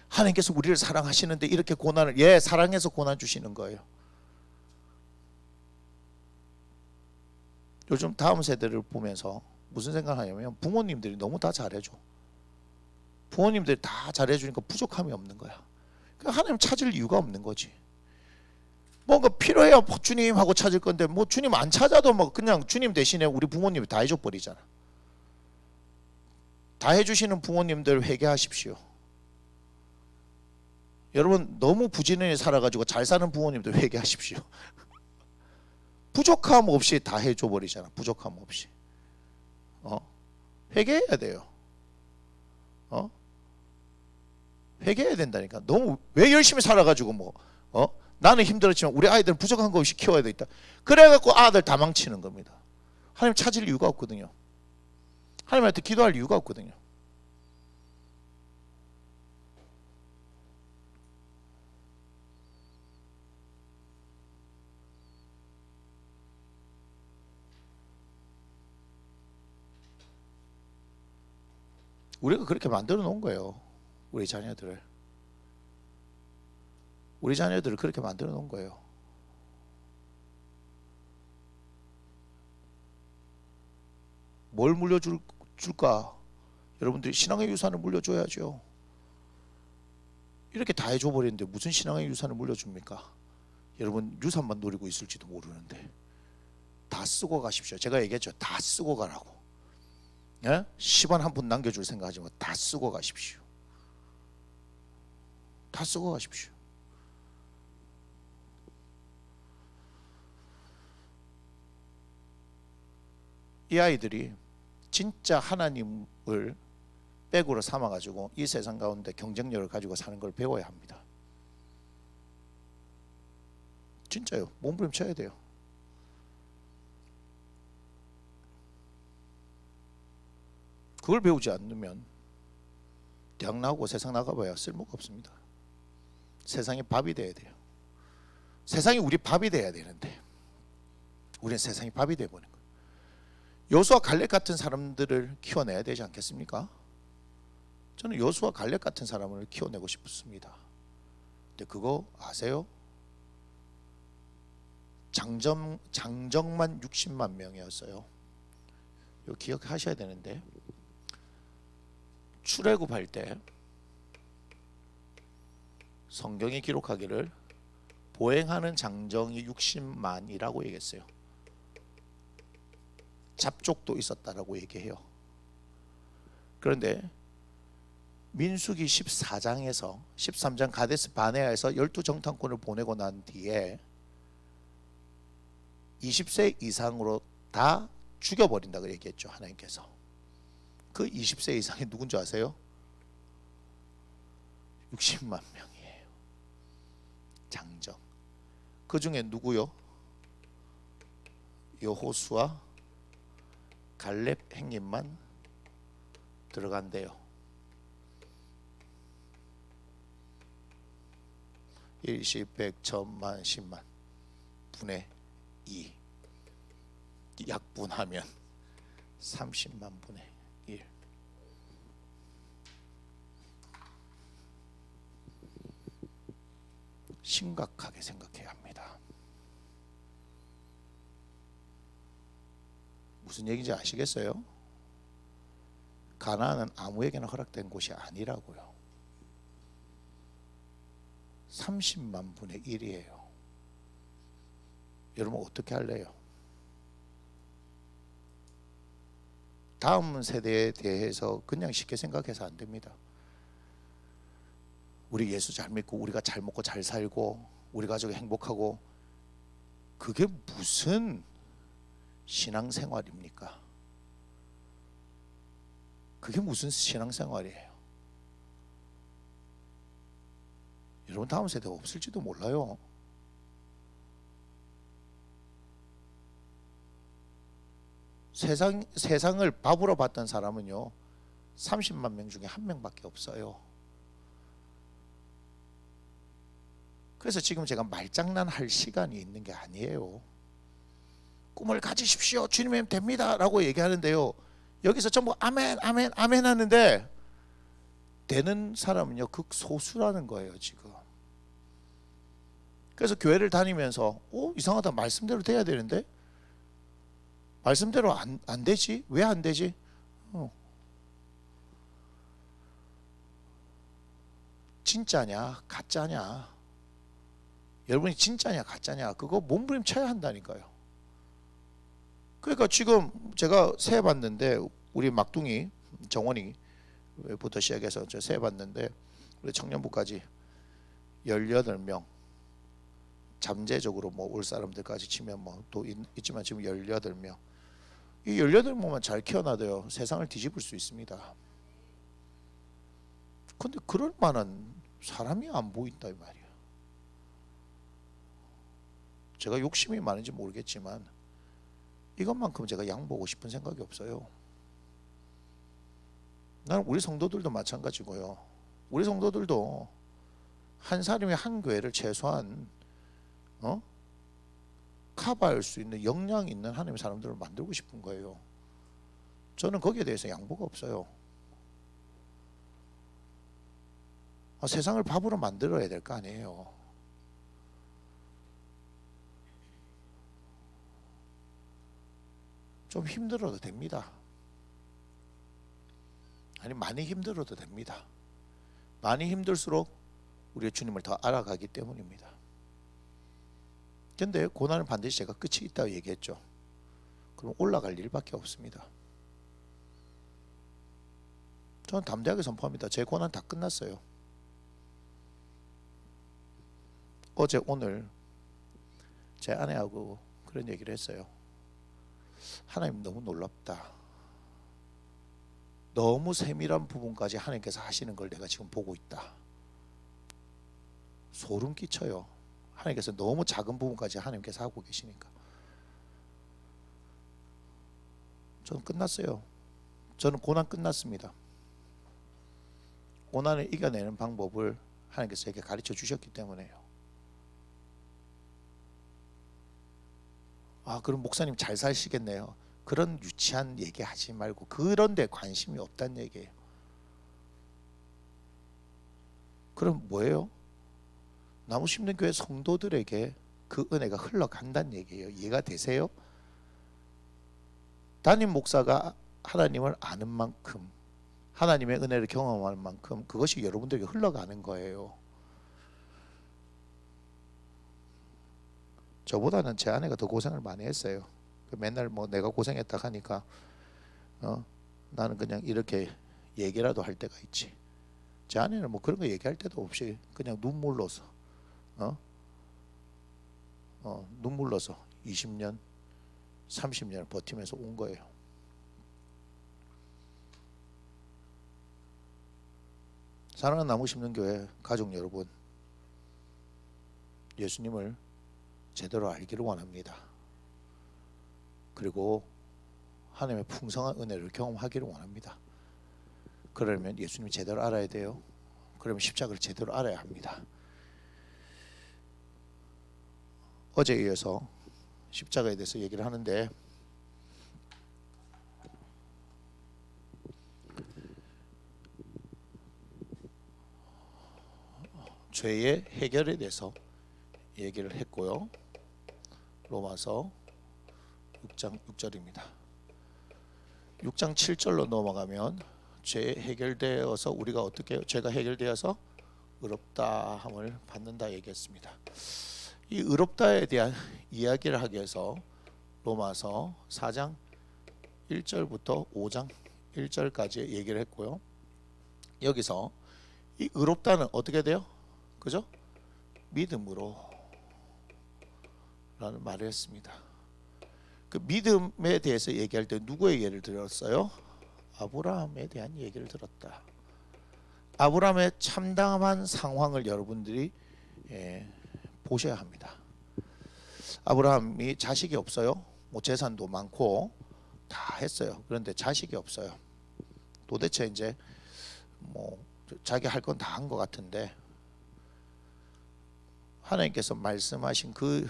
하나님께서 우리를 사랑하시는데 이렇게 고난을 사랑해서 고난 주시는 거예요. 요즘 다음 세대를 보면서 무슨 생각을 하냐면 부모님들이 너무 다 잘해줘. 부모님들이 다 잘해주니까 부족함이 없는 거야. 그러니까 하나님 찾을 이유가 없는 거지. 뭔가 필요해야 주님 하고 찾을 건데 뭐 주님 안 찾아도 뭐 그냥 주님 대신에 우리 부모님이 다 해줘 버리잖아. 다 해주시는 부모님들 회개하십시오. 여러분 너무 부지런히 살아가지고 잘 사는 부모님들 회개하십시오. 부족함 없이 다 해줘 버리잖아. 부족함 없이. 회개해야 돼요. 회개해야 된다니까. 너무 왜 열심히 살아가지고 나는 힘들었지만 우리 아이들은 부족한 거 없이 키워야 되겠다. 그래갖고 아들 다 망치는 겁니다. 하나님 찾을 이유가 없거든요. 하나님한테 기도할 이유가 없거든요. 우리가 그렇게 만들어 놓은 거예요. 우리 자녀들을 그렇게 만들어 놓은 거예요. 뭘 물려줄까? 여러분들이 신앙의 유산을 물려줘야죠. 이렇게 다 해줘 버리는데 무슨 신앙의 유산을 물려줍니까? 여러분 유산만 노리고 있을지도 모르는데 다 쓰고 가십시오. 제가 얘기했죠. 다 쓰고 가라고. 예? 10원 한 푼 남겨줄 생각하지 말고 다 쓰고 가십시오. 다 쓰고 가십시오. 이 아이들이 진짜 하나님을 백으로 삼아가지고 이 세상 가운데 경쟁력을 가지고 사는 걸 배워야 합니다. 진짜요. 몸부림쳐야 돼요. 그걸 배우지 않으면 대학 나오고 세상 나가봐야 쓸모가 없습니다. 세상이 밥이 돼야 돼요. 세상이 우리 밥이 돼야 되는데 우리는 세상이 밥이 돼버린 거예요. 여수와 갈렙 같은 사람들을 키워내야 되지 않겠습니까? 저는 여수와 갈렙 같은 사람을 키워내고 싶습니다. 근데 그거 아세요? 장정만 60만 명이었어요. 이거 기억하셔야 되는데 출애굽할 때 성경이 기록하기를 보행하는 장정이 60만이라고 얘기했어요. 잡족도 있었다라고 얘기해요. 그런데 민수기 14장에서 13장 가데스 바네아에서 12정탐꾼을 보내고 난 뒤에 20세 이상으로 다 죽여버린다고 얘기했죠. 하나님께서. 그 20세 이상이 누군지 아세요? 60만 명이에요. 장정. 그 중에 누구요? 여호수아 갈렙 행님만 들어간대요. 10, 100, 1000만, 10만 분의 2 약분하면 30만 분의 1. 심각하게 생각해야 합니다. 무슨 얘기인지 아시겠어요? 가나안은 아무에게나 허락된 곳이 아니라고요. 30만 분의 1이에요. 여러분 어떻게 할래요? 다음 세대에 대해서 그냥 쉽게 생각해서 안 됩니다. 우리 예수 잘 믿고 우리가 잘 먹고 잘 살고 우리 가족이 행복하고 그게 무슨 신앙생활입니까? 그게 무슨 신앙생활이에요? 여러분 다음 세대가 없을지도 몰라요. 세상을 밥으로 봤던 사람은요 30만 명 중에 한 명밖에 없어요. 그래서 지금 제가 말장난할 시간이 있는 게 아니에요. 꿈을 가지십시오. 주님이면 됩니다. 라고 얘기하는데요. 여기서 전부 아멘 아멘 아멘 하는데 되는 사람은요 극소수라는 거예요 지금. 그래서 교회를 다니면서 이상하다. 말씀대로 돼야 되는데 말씀대로 안 되지? 왜 안 되지? 진짜냐 가짜냐? 여러분이 진짜냐 가짜냐 그거 몸부림쳐야 한다니까요. 그러니까 지금 제가 세봤는데 우리 막둥이 정원이부터 시작해서 저 세봤는데 우리 청년부까지 18명 잠재적으로 뭐 올 사람들까지 치면 뭐 또 있지만 지금 18명. 이 18명만 잘 키워놔도요 세상을 뒤집을 수 있습니다. 근데 그럴 만한 사람이 안 보인다 이 말이야. 제가 욕심이 많은지 모르겠지만 이것만큼 제가 양보하고 싶은 생각이 없어요. 나는 우리 성도들도 마찬가지고요. 우리 성도들도 한 사람이 한 교회를 최소한 커버할 수 있는 역량 있는 하나님의 사람들을 만들고 싶은 거예요. 저는 거기에 대해서 양보가 없어요. 세상을 밥으로 만들어야 될 거 아니에요. 좀 힘들어도 됩니다. 아니 많이 힘들어도 됩니다. 많이 힘들수록 우리의 주님을 더 알아가기 때문입니다. 근데 고난은 반드시 제가 끝이 있다고 얘기했죠. 그럼 올라갈 일밖에 없습니다. 저는 담대하게 선포합니다. 제 고난 다 끝났어요. 어제 오늘 제 아내하고 그런 얘기를 했어요. 하나님 너무 놀랍다. 너무 세밀한 부분까지 하나님께서 하시는 걸 내가 지금 보고 있다. 소름 끼쳐요. 하나님께서 너무 작은 부분까지 하나님께서 하고 계시니까. 저는 끝났어요. 저는 고난 끝났습니다. 고난을 이겨내는 방법을 하나님께서 제게 가르쳐 주셨기 때문에요. 아, 그럼 목사님 잘 사시겠네요. 그런 유치한 얘기 하지 말고 그런 데 관심이 없다는 얘기예요. 그럼 뭐예요? 나무 심는 교회 성도들에게 그 은혜가 흘러간다는 얘기예요. 이해가 되세요? 담임 목사가 하나님을 아는 만큼, 하나님의 은혜를 경험할 만큼 그것이 여러분들에게 흘러가는 거예요. 저보다는 제 아내가 더 고생을 많이 했어요. 맨날 뭐 내가 고생했다 하니까 나는 그냥 이렇게 얘기라도 할 때가 있지. 제 아내는 뭐 그런 거 얘기할 때도 없이 그냥 눈물로서 눈물로서 20년 30년을 버티면서 온 거예요. 사랑하는 나무 심는 교회 가족 여러분, 예수님을 제대로 알기를 원합니다. 그리고 하나님의 풍성한 은혜를 경험하기를 원합니다. 그러려면 예수님을 제대로 알아야 돼요. 그러면 십자가를 제대로 알아야 합니다. 어제에 이어서 십자가에 대해서 얘기를 하는데, 죄의 해결에 대해서 얘기를 했고요. 로마서 6장 6절입니다. 6장 7절로 넘어가면 죄 해결되어서 우리가 어떻게 죄가 해결되어서 의롭다함을 받는다 얘기했습니다. 이 의롭다에 대한 이야기를 하기 위해서 로마서 4장 1절부터 5장 1절까지 얘기를 했고요. 여기서 이 의롭다는 어떻게 돼요? 그죠? 믿음으로 라는 말을 했습니다. 그 믿음에 대해서 얘기할 때 누구의 예를 들었어요? 아브라함에 대한 얘기를 들었다. 아브라함의 참담한 상황을 여러분들이 보셔야 합니다. 아브라함이 자식이 없어요. 뭐 재산도 많고 다 했어요. 그런데 자식이 없어요. 도대체 이제 뭐 자기 할 건 다 한 것 같은데 하나님께서 말씀하신 그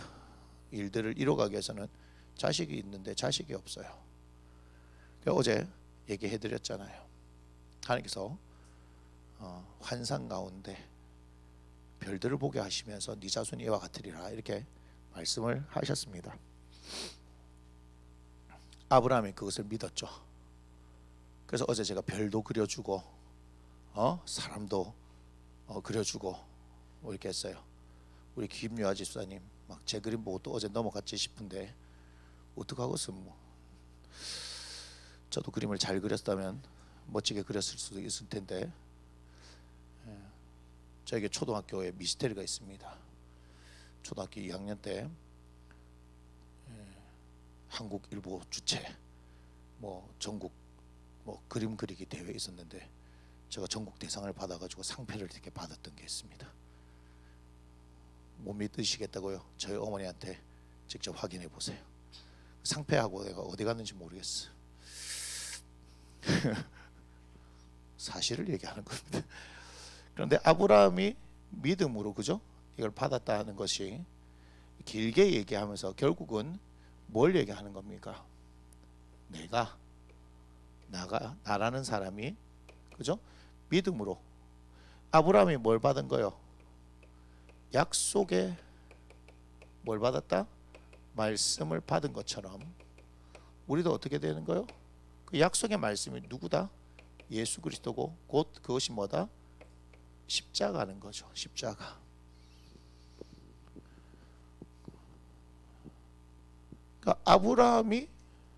일들을 이뤄가기 위해서는 자식이 있는데 자식이 없어요. 어제 얘기해드렸잖아요. 하나님께서 환상 가운데 별들을 보게 하시면서 네 자손이 이와 같으리라 이렇게 말씀을 하셨습니다. 아브라함이 그것을 믿었죠. 그래서 어제 제가 별도 그려주고 사람도 그려주고 뭐 이렇게 했어요. 우리 김유아 집사님 막 제 그림 보고 또 어제 넘어갔지 싶은데 어떡하겠어. 뭐 저도 그림을 잘 그렸다면 멋지게 그렸을 수도 있을 텐데 저에게 초등학교에 미스테리가 있습니다. 초등학교 2학년 때 한국일보 주최 뭐 전국 뭐 그림 그리기 대회 있었는데 제가 전국 대상을 받아가지고 상패를 이렇게 받았던 게 있습니다. 못 믿으시겠다고요? 저희 어머니한테 직접 확인해 보세요. 상패하고 내가 어디 갔는지 모르겠어. 사실을 얘기하는 겁니다. 그런데 아브라함이 믿음으로 그죠? 이걸 받았다는 것이 길게 얘기하면서 결국은 뭘 얘기하는 겁니까? 나라는 사람이 그죠? 믿음으로 아브라함이 뭘 받은 거요? 약속에 뭘 받았다? 말씀을 받은 것처럼 우리도 어떻게 되는 거요? 그 약속의 말씀이 누구다? 예수 그리스도고 곧 그것이 뭐다? 십자가는 거죠. 십자가. 그러니까 아브라함이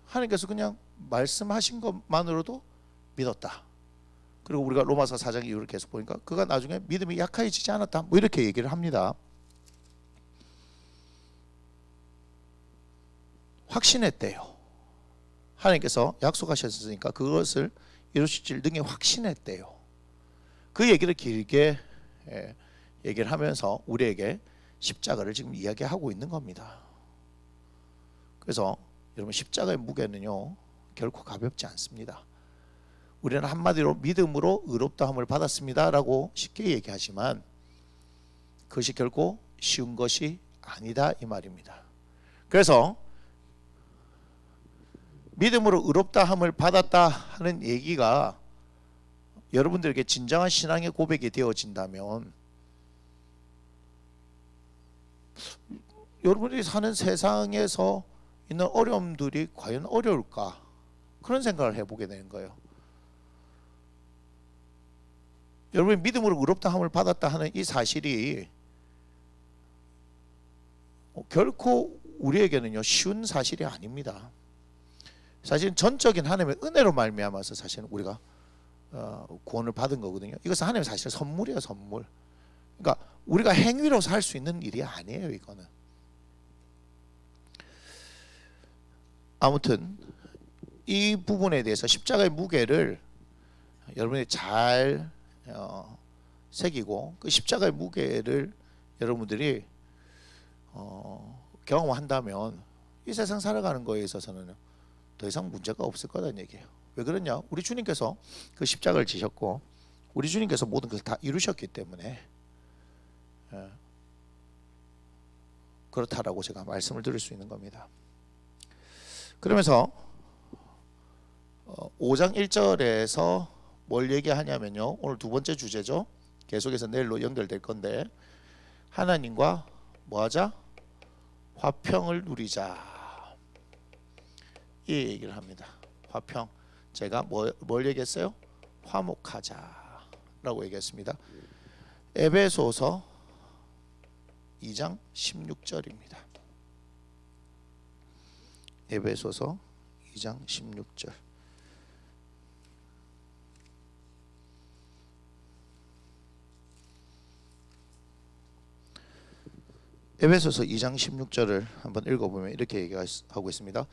하나님께서 그냥 말씀하신 것만으로도 믿었다. 그리고 우리가 로마서 4장 이후를 계속 보니까 그가 나중에 믿음이 약해지지 않았다. 뭐 이렇게 얘기를 합니다. 확신했대요. 하나님께서 약속하셨으니까 그것을 이루실 능히 확신했대요. 그 얘기를 길게 얘기를 하면서 우리에게 십자가를 지금 이야기하고 있는 겁니다. 그래서 여러분 십자가의 무게는요 결코 가볍지 않습니다. 우리는 한마디로 믿음으로 의롭다함을 받았습니다 라고 쉽게 얘기하지만 그것이 결코 쉬운 것이 아니다 이 말입니다. 그래서 믿음으로 의롭다함을 받았다 하는 얘기가 여러분들에게 진정한 신앙의 고백이 되어진다면 여러분들이 사는 세상에서 있는 어려움들이 과연 어려울까? 그런 생각을 해보게 되는 거예요. 여러분이 믿음으로 의롭다함을 받았다 하는 이 사실이 결코 우리에게는요 쉬운 사실이 아닙니다. 사실 전적인 하나님의 은혜로 말미암아서 사실은 우리가 구원을 받은 거거든요. 이것은 하나님의 사실 선물이에요, 선물. 그러니까 우리가 행위로서 할 수 있는 일이 아니에요, 이거는. 아무튼 이 부분에 대해서 십자가의 무게를 여러분이 잘 새기고 그 십자가의 무게를 여러분들이 경험한다면 이 세상 살아가는 거에 있어서는 더 이상 문제가 없을 거라는 얘기예요. 왜 그러냐? 우리 주님께서 그 십자가를 지셨고 우리 주님께서 모든 것을 다 이루셨기 때문에 그렇다라고 제가 말씀을 드릴 수 있는 겁니다. 그러면서 5장 1절에서 뭘 얘기하냐면요, 오늘 두 번째 주제죠. 계속해서 내일로 연결될 건데 하나님과 뭐하자? 화평을 누리자 이 얘기를 합니다. 화평. 제가 뭘 얘기했어요? 화목하자라고 얘기했습니다. 에베소서 2장 16절입니다. 에베소서 2장 16절. 에베소서 2장 16절을 한번 읽어보면 이렇게 얘기하고 있습니다.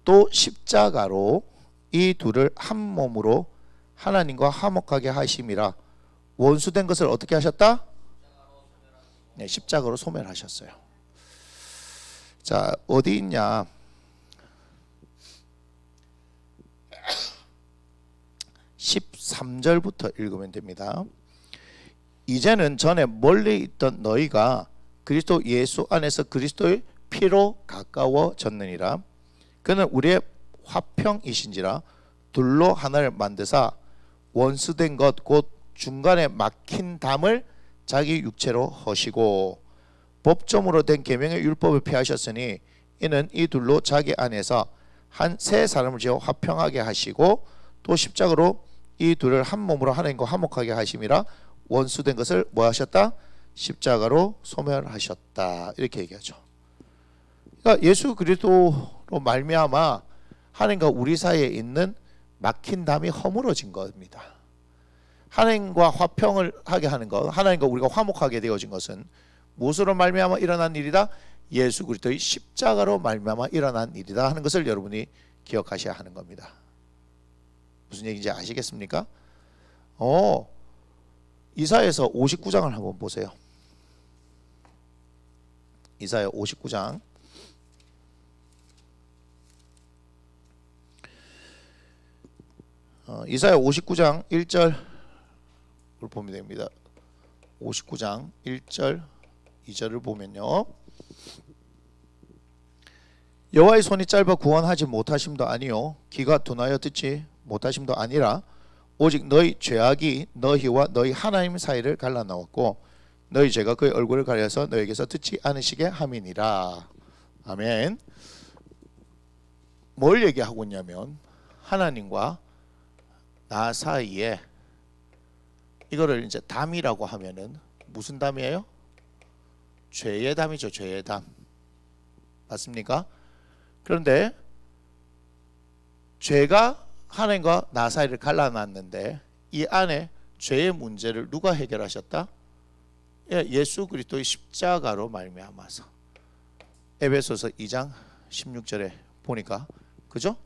또 십자가로 이 둘을 한 몸으로 하나님과 화목하게 하심이라. 원수된 것을 어떻게 하셨다? 네, 십자가로 소멸하셨어요. 자, 어디 있냐? 13절부터 읽으면 됩니다. 이제는 전에 멀리 있던 너희가 그리스도 예수 안에서 그리스도의 피로 가까워졌느니라. 그는 우리의 화평이신지라 둘로 하나를 만드사 원수된 것 곧 중간에 막힌 담을 자기 육체로 허시고 법점으로 된 계명의 율법을 피하셨으니 이는 이 둘로 자기 안에서 한 새 사람을 지어 화평하게 하시고 또 십자가로 이 둘을 한 몸으로 하나님과 화목하게 하심이라. 원수된 것을 뭐 하셨다? 십자가로 소멸하셨다. 이렇게 얘기하죠. 그러니까 예수 그리스도로 말미암아 하나님과 우리 사이에 있는 막힌 담이 허물어진 겁니다. 하나님과 화평을 하게 하는 것, 하나님과 우리가 화목하게 되어진 것은 무엇으로 말미암아 일어난 일이다? 예수 그리스도의 십자가로 말미암아 일어난 일이다 하는 것을 여러분이 기억하셔야 하는 겁니다. 무슨 얘기인지 아시겠습니까? 이사야서 59장을 한번 보세요. 이사야 59장 이사야 59장 1절을 보면 됩니다. 59장 1절 2절을 보면요, 여호와의 손이 짧아 구원하지 못하심도 아니요 귀가 둔하여 듣지 못하심도 아니라 오직 너희 죄악이 너희와 너희 하나님 사이를 갈라놓았고 너희 죄가 그의 얼굴을 가려서 너희에게서 듣지 않으시게 함이니라. 아멘. 뭘 얘기하고 있냐면 하나님과 나 사이에, 이거를 이제 담이라고 하면은 무슨 담이에요? 죄의 담이죠. 죄의 담. 맞습니까? 그런데 죄가 하나님과 나 사이를 갈라놨는데 이 안에 죄의 문제를 누가 해결하셨다? 예수 그리스도의 십자가로 말미암아서. 에베소서 2장 16절에 보니까 그죠?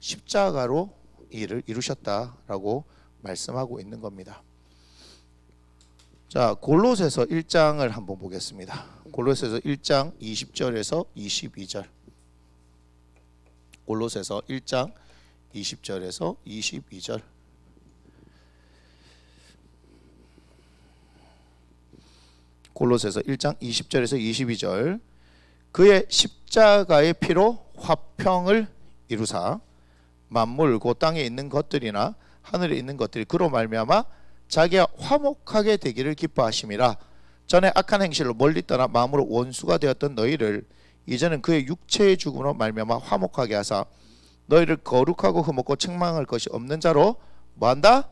십자가로 일을 이루셨다라고 말씀하고 있는 겁니다. 자, 골로새서 1장을 한번 보겠습니다. 골로새서 1장 20절에서 22절. 골로새서 1장 20절에서 22절. 골로새서 1장 20절에서 22절. 그의 십자가의 피로 화평을 이루사 만물 곧 땅에 있는 것들이나 하늘에 있는 것들이 그로 말미암아 자기와 화목하게 되기를 기뻐하심이라. 전에 악한 행실로 멀리 떠나 마음으로 원수가 되었던 너희를 이제는 그의 육체의 죽음으로 말미암아 화목하게 하사 너희를 거룩하고 흠없고 책망할 것이 없는 자로 뭐한다?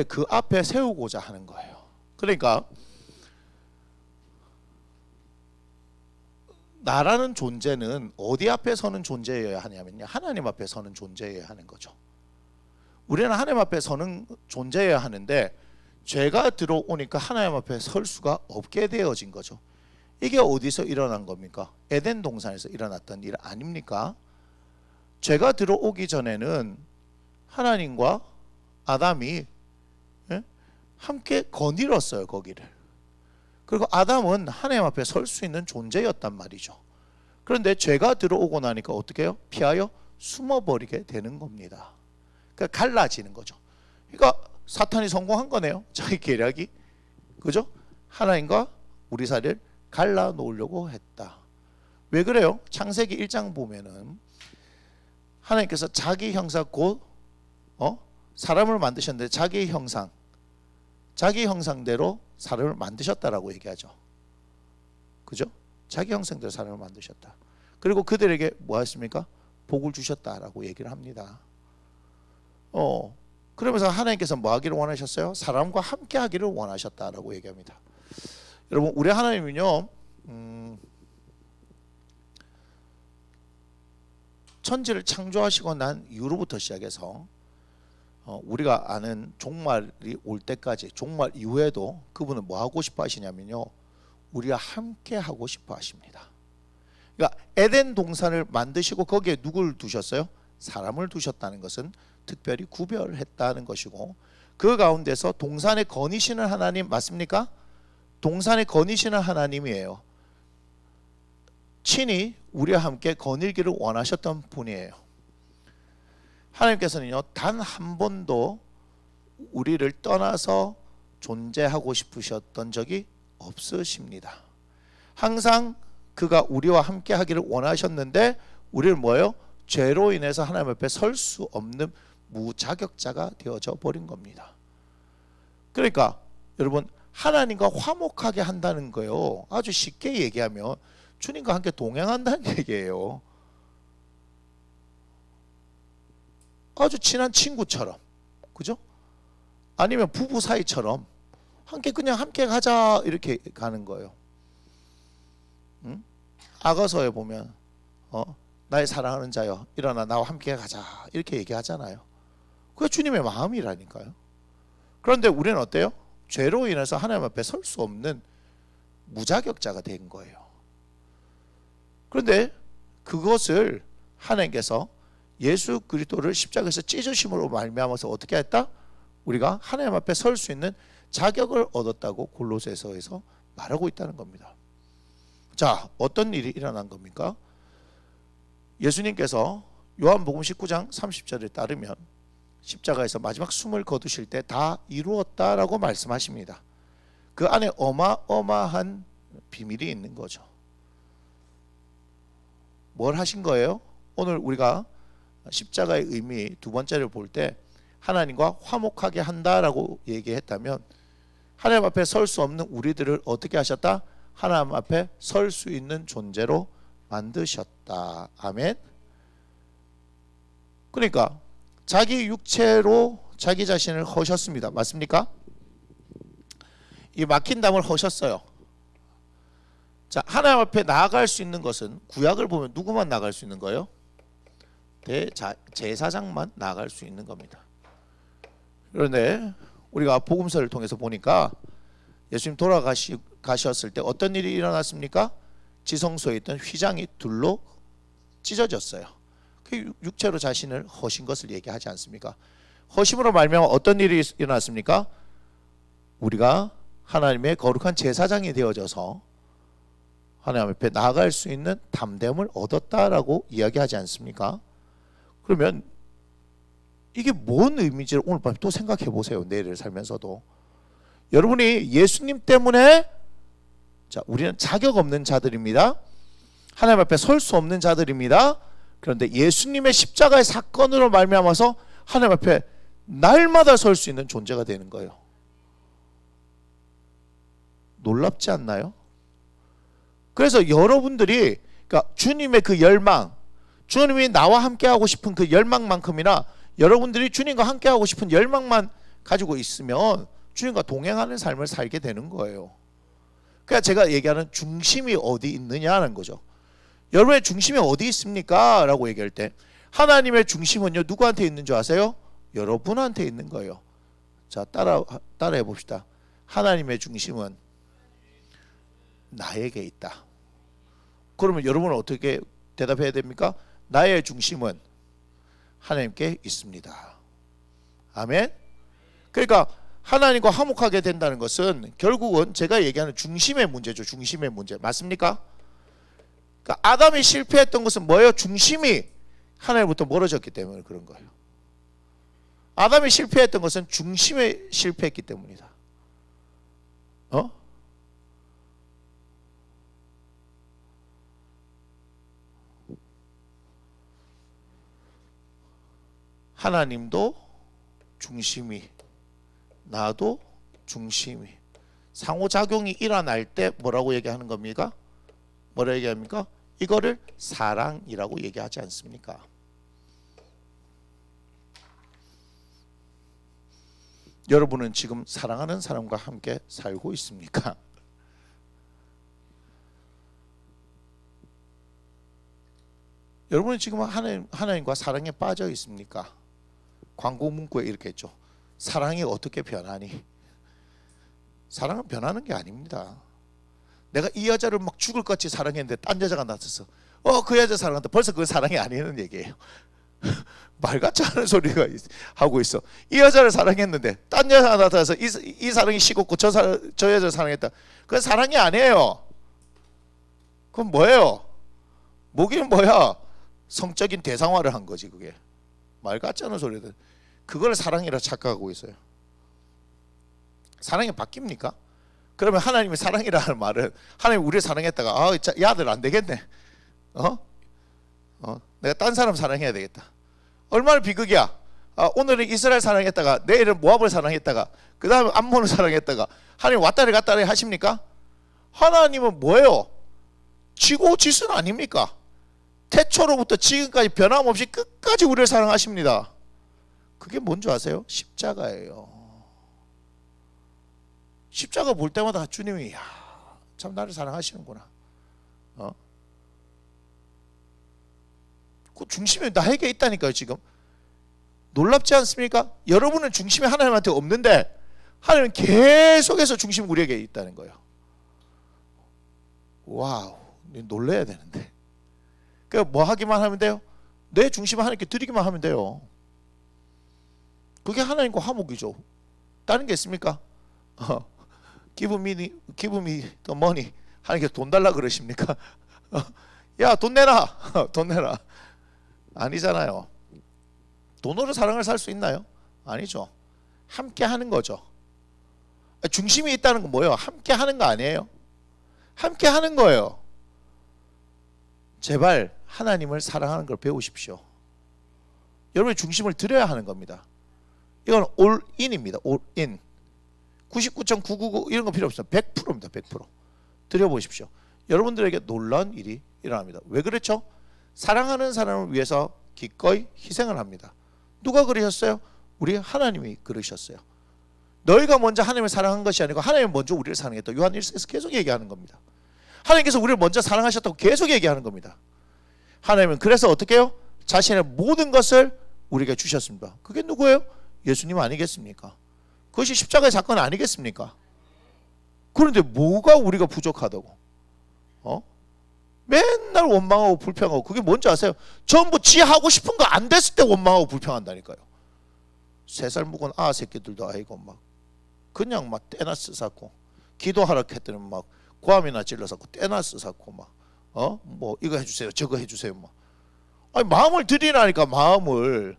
그 앞에 세우고자 하는 거예요. 그러니까 나라는 존재는 어디 앞에 서는 존재여야 하냐면요, 하나님 앞에 서는 존재여야 하는 거죠. 우리는 하나님 앞에 서는 존재여야 하는데 죄가 들어오니까 하나님 앞에 설 수가 없게 되어진 거죠. 이게 어디서 일어난 겁니까? 에덴 동산에서 일어났던 일 아닙니까? 죄가 들어오기 전에는 하나님과 아담이 함께 거닐었어요, 거기를. 그리고 아담은 하나님 앞에 설 수 있는 존재였단 말이죠. 그런데 죄가 들어오고 나니까 어떻게 해요? 피하여 숨어버리게 되는 겁니다. 그러니까 갈라지는 거죠. 그러니까 사탄이 성공한 거네요. 자기 계략이. 그죠? 하나님과 우리 사이를 갈라놓으려고 했다. 왜 그래요? 창세기 1장 보면은 하나님께서 자기 형상 곧 사람을 만드셨는데 자기 형상대로 사람을 만드셨다라고 얘기하죠. 그죠? 자기 형상대로 사람을 만드셨다. 그리고 그들에게 뭐 했습니까? 복을 주셨다라고 얘기를 합니다. 그러면서 하나님께서 뭐 하기를 원하셨어요? 사람과 함께 하기를 원하셨다라고 얘기합니다. 여러분, 우리 하나님은요, 천지를 창조하시고 난 이후로부터 시작해서 우리가 아는 종말이 올 때까지, 종말 이후에도 그분은 뭐 하고 싶어 하시냐면요, 우리와 함께 하고 싶어 하십니다. 그러니까 에덴 동산을 만드시고 거기에 누구를 두셨어요? 사람을 두셨다는 것은 특별히 구별했다는 것이고, 그 가운데서 동산에 거니시는 하나님 맞습니까? 동산에 거니시는 하나님이에요. 친히 우리와 함께 거닐기를 원하셨던 분이에요. 하나님께서는요, 단 한 번도 우리를 떠나서 존재하고 싶으셨던 적이 없으십니다. 항상 그가 우리와 함께 하기를 원하셨는데 우리를 뭐예요? 죄로 인해서 하나님 앞에 설 수 없는 무자격자가 되어져 버린 겁니다. 그러니까 여러분, 하나님과 화목하게 한다는 거예요. 아주 쉽게 얘기하면 주님과 함께 동행한다는 얘기예요. 아주 친한 친구처럼, 그죠? 아니면 부부 사이처럼 그냥 함께 가자 이렇게 가는 거예요. 응? 아가서에 보면 나의 사랑하는 자여 일어나 나와 함께 가자 이렇게 얘기하잖아요. 그게 주님의 마음이라니까요. 그런데 우리는 어때요? 죄로 인해서 하나님 앞에 설 수 없는 무자격자가 된 거예요. 그런데 그것을 하나님께서 예수 그리스도를 십자가에서 찢으심으로 말미암아서 어떻게 했다? 우리가 하나님 앞에 설 수 있는 자격을 얻었다고 골로새서에서 말하고 있다는 겁니다. 자, 어떤 일이 일어난 겁니까? 예수님께서 요한복음 19장 30절에 따르면 십자가에서 마지막 숨을 거두실 때 다 이루었다라고 말씀하십니다. 그 안에 어마어마한 비밀이 있는 거죠. 뭘 하신 거예요? 오늘 우리가 십자가의 의미 두 번째를 볼 때 하나님과 화목하게 한다라고 얘기했다면 하나님 앞에 설 수 없는 우리들을 어떻게 하셨다? 하나님 앞에 설 수 있는 존재로 만드셨다. 아멘. 그러니까 자기 육체로 자기 자신을 허셨습니다. 맞습니까? 이 막힌 담을 허셨어요. 자, 하나님 앞에 나아갈 수 있는 것은 구약을 보면 누구만 나아갈 수 있는 거예요? 제사장만 나아갈 수 있는 겁니다. 그런데 우리가 복음서를 통해서 보니까 예수님 돌아가셨을 때 어떤 일이 일어났습니까? 지성소에 있던 휘장이 둘로 찢어졌어요. 그 육체로 자신을 허신 것을 얘기하지 않습니까? 허심으로 말미암아 어떤 일이 일어났습니까? 우리가 하나님의 거룩한 제사장이 되어져서 하나님 앞에 나아갈 수 있는 담됨을 얻었다라고 이야기하지 않습니까? 그러면 이게 뭔 의미인지를 오늘 밤에 또 생각해 보세요. 내일을 살면서도 여러분이 예수님 때문에 자, 우리는 자격 없는 자들입니다. 하나님 앞에 설 수 없는 자들입니다. 그런데 예수님의 십자가의 사건으로 말미암아서 하나님 앞에 날마다 설 수 있는 존재가 되는 거예요. 놀랍지 않나요? 그래서 여러분들이 그러니까 주님의 그 열망, 주님이 나와 함께하고 싶은 그 열망만큼이나 여러분들이 주님과 함께하고 싶은 열망만 가지고 있으면 주님과 동행하는 삶을 살게 되는 거예요. 그러니까 제가 얘기하는 중심이 어디 있느냐는 거죠. 여러분의 중심이 어디 있습니까? 라고 얘기할 때 하나님의 중심은요 누구한테 있는 줄 아세요? 여러분한테 있는 거예요. 자, 따라해 봅시다. 하나님의 중심은 나에게 있다. 그러면 여러분은 어떻게 대답해야 됩니까? 나의 중심은 하나님께 있습니다. 아멘. 그러니까 하나님과 화목하게 된다는 것은 결국은 제가 얘기하는 중심의 문제죠. 중심의 문제. 맞습니까? 그러니까 아담이 실패했던 것은 뭐예요? 중심이 하나님부터 멀어졌기 때문에 그런 거예요. 아담이 실패했던 것은 중심에 실패했기 때문이다. 하나님도 중심이, 나도 중심이, 상호작용이 일어날 때 뭐라고 얘기하는 겁니까? 뭐라고 얘기합니까? 이거를 사랑이라고 얘기하지 않습니까? 여러분은 지금 사랑하는 사람과 함께 살고 있습니까? 여러분은 지금 하나님과 사랑에 빠져 있습니까? 광고 문구에 이렇게 했죠. 사랑이 어떻게 변하니? 사랑은 변하는 게 아닙니다. 내가 이 여자를 막 죽을 것 같이 사랑했는데 딴 여자가 나타났어. 그 여자 사랑한다. 벌써 그건 사랑이 아니라는 얘기예요. 말 같지 않은 소리가 하고 있어. 이 여자를 사랑했는데 딴 여자가 나타나서 이 사랑이 식었고 저 여자를 사랑했다. 그건 사랑이 아니에요. 그건 뭐예요? 뭐긴 뭐야? 성적인 대상화를 한 거지. 그게 말 같지 않은 소리들. 그걸 사랑이라 착각하고 있어요. 사랑이 바뀝니까? 그러면 하나님이 사랑이라는 말은 하나님 우리를 사랑했다가 이 아들 안 되겠네. 내가 딴 사람 사랑해야 되겠다. 얼마나 비극이야. 오늘은 이스라엘 사랑했다가 내일은 모압을 사랑했다가 그 다음에 암몬을 사랑했다가 하나님 왔다리 갔다리 하십니까? 하나님은 뭐예요? 지고지순 아닙니까? 태초로부터 지금까지 변함없이 끝까지 우리를 사랑하십니다. 그게 뭔지 아세요? 십자가예요. 십자가 볼 때마다 주님이 참 나를 사랑하시는구나. 그 중심이 나에게 있다니까요. 지금 놀랍지 않습니까? 여러분은 중심이 하나님한테 없는데 하나님은 계속해서 중심이 우리에게 있다는 거예요. 와우, 놀라야 되는데. 그러니까 뭐 하기만 하면 돼요? 내 중심을 하나님께 드리기만 하면 돼요. 그게 하나님과 화목이죠. 다른 게 있습니까? Give me the money. 하나님께 돈 달라 그러십니까? 야, 돈 내놔. 돈 내놔. 아니잖아요. 돈으로 사랑을 살 수 있나요? 아니죠. 함께 하는 거죠. 중심이 있다는 건 뭐예요? 함께 하는 거 아니에요? 함께 하는 거예요. 제발 하나님을 사랑하는 걸 배우십시오. 여러분의 중심을 드려야 하는 겁니다. 이건 all in입니다. all in. 99.999 이런 거 필요 없어요. 100%입니다. 100%. 드려보십시오. 여러분들에게 놀라운 일이 일어납니다. 왜 그렇죠? 사랑하는 사람을 위해서 기꺼이 희생을 합니다. 누가 그러셨어요? 우리 하나님이 그러셨어요. 너희가 먼저 하나님을 사랑한 것이 아니고 하나님이 먼저 우리를 사랑했다. 요한 1서에서 계속 얘기하는 겁니다. 하나님께서 우리를 먼저 사랑하셨다고 계속 얘기하는 겁니다. 하나님은 그래서 어떻게 해요? 자신의 모든 것을 우리에게 주셨습니다. 그게 누구예요? 예수님 아니겠습니까? 그것이 십자가의 사건 아니겠습니까? 그런데 뭐가 우리가 부족하다고? 맨날 원망하고 불평하고, 그게 뭔지 아세요? 전부 지 하고 싶은 거 안 됐을 때 원망하고 불평한다니까요. 3살 묵은 새끼들도 아이고 막 그냥 막 떼나 쓰사고, 기도하라 했더니 막 고함이나 찔러서 떼나 쓰사고 막 뭐 이거 해주세요 저거 해주세요 막. 아니 마음을 드리라니까, 마음을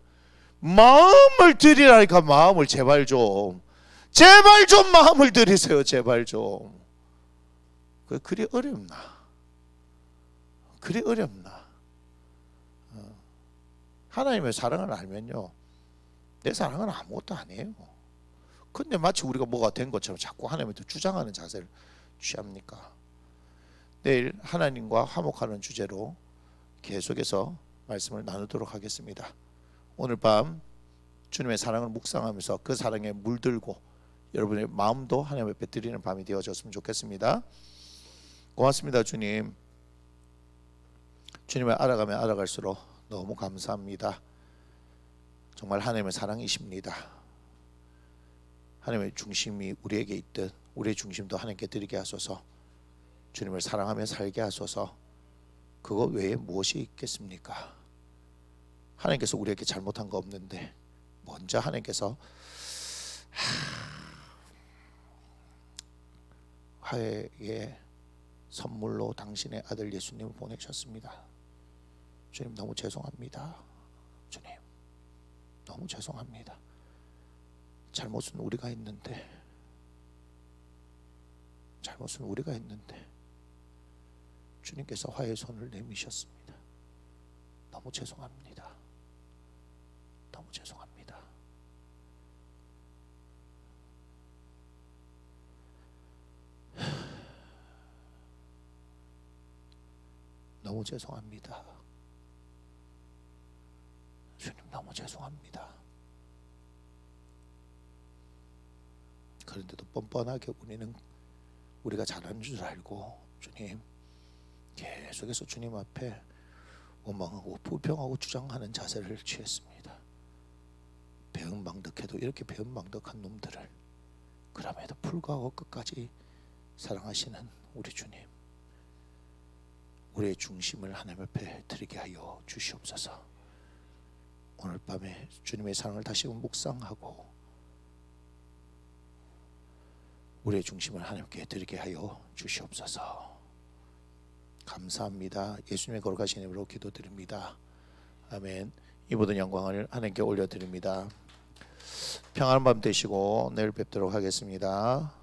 드리라니까. 마음을 제발 좀 마음을 드리세요. 제발 좀. 그리 어렵나? 그리 어렵나? 하나님의 사랑을 알면요, 내 사랑은 아무것도 아니에요. 근데 마치 우리가 뭐가 된 것처럼 자꾸 하나님한테 주장하는 자세를 취합니까? 내일 하나님과 화목하는 주제로 계속해서 말씀을 나누도록 하겠습니다. 오늘 밤 주님의 사랑을 묵상하면서 그 사랑에 물들고 여러분의 마음도 하나님 앞에 드리는 밤이 되어졌으면 좋겠습니다. 고맙습니다. 주님. 주님을 알아가면 알아갈수록 너무 감사합니다. 정말 하나님의 사랑이십니다. 하나님의 중심이 우리에게 있듯 우리의 중심도 하나님께 드리게 하소서. 주님을 사랑하며 살게 하소서. 그거 외에 무엇이 있겠습니까? 하나님께서 우리에게 잘못한 거 없는데 먼저 하나님께서 화해의 선물로 당신의 아들 예수님을 보내셨습니다. 주님 너무 죄송합니다. 주님 너무 죄송합니다. 잘못은 우리가 했는데 주님께서 화해의 손을 내미셨습니다. 너무 죄송합니다. 너무 죄송합니다. 너무 죄송합니다. 주님 너무 죄송합니다. 그런데도 뻔뻔하게 우리가 잘하는 줄 알고 주님 계속해서 주님 앞에 원망하고 불평하고 주장하는 자세를 취했습니다. 배은망덕해도 이렇게 배은망덕한 놈들을 그럼에도 불구하고 끝까지 사랑하시는 우리 주님, 우리의 중심을 하나님 앞에 드리게 하여 주시옵소서. 오늘 밤에 주님의 사랑을 다시 묵상하고 우리의 중심을 하나님께 드리게 하여 주시옵소서. 감사합니다. 예수님의 거룩하신 이름으로 기도드립니다. 아멘. 이 모든 영광을 하나님께 올려드립니다. 평안한 밤 되시고 내일 뵙도록 하겠습니다.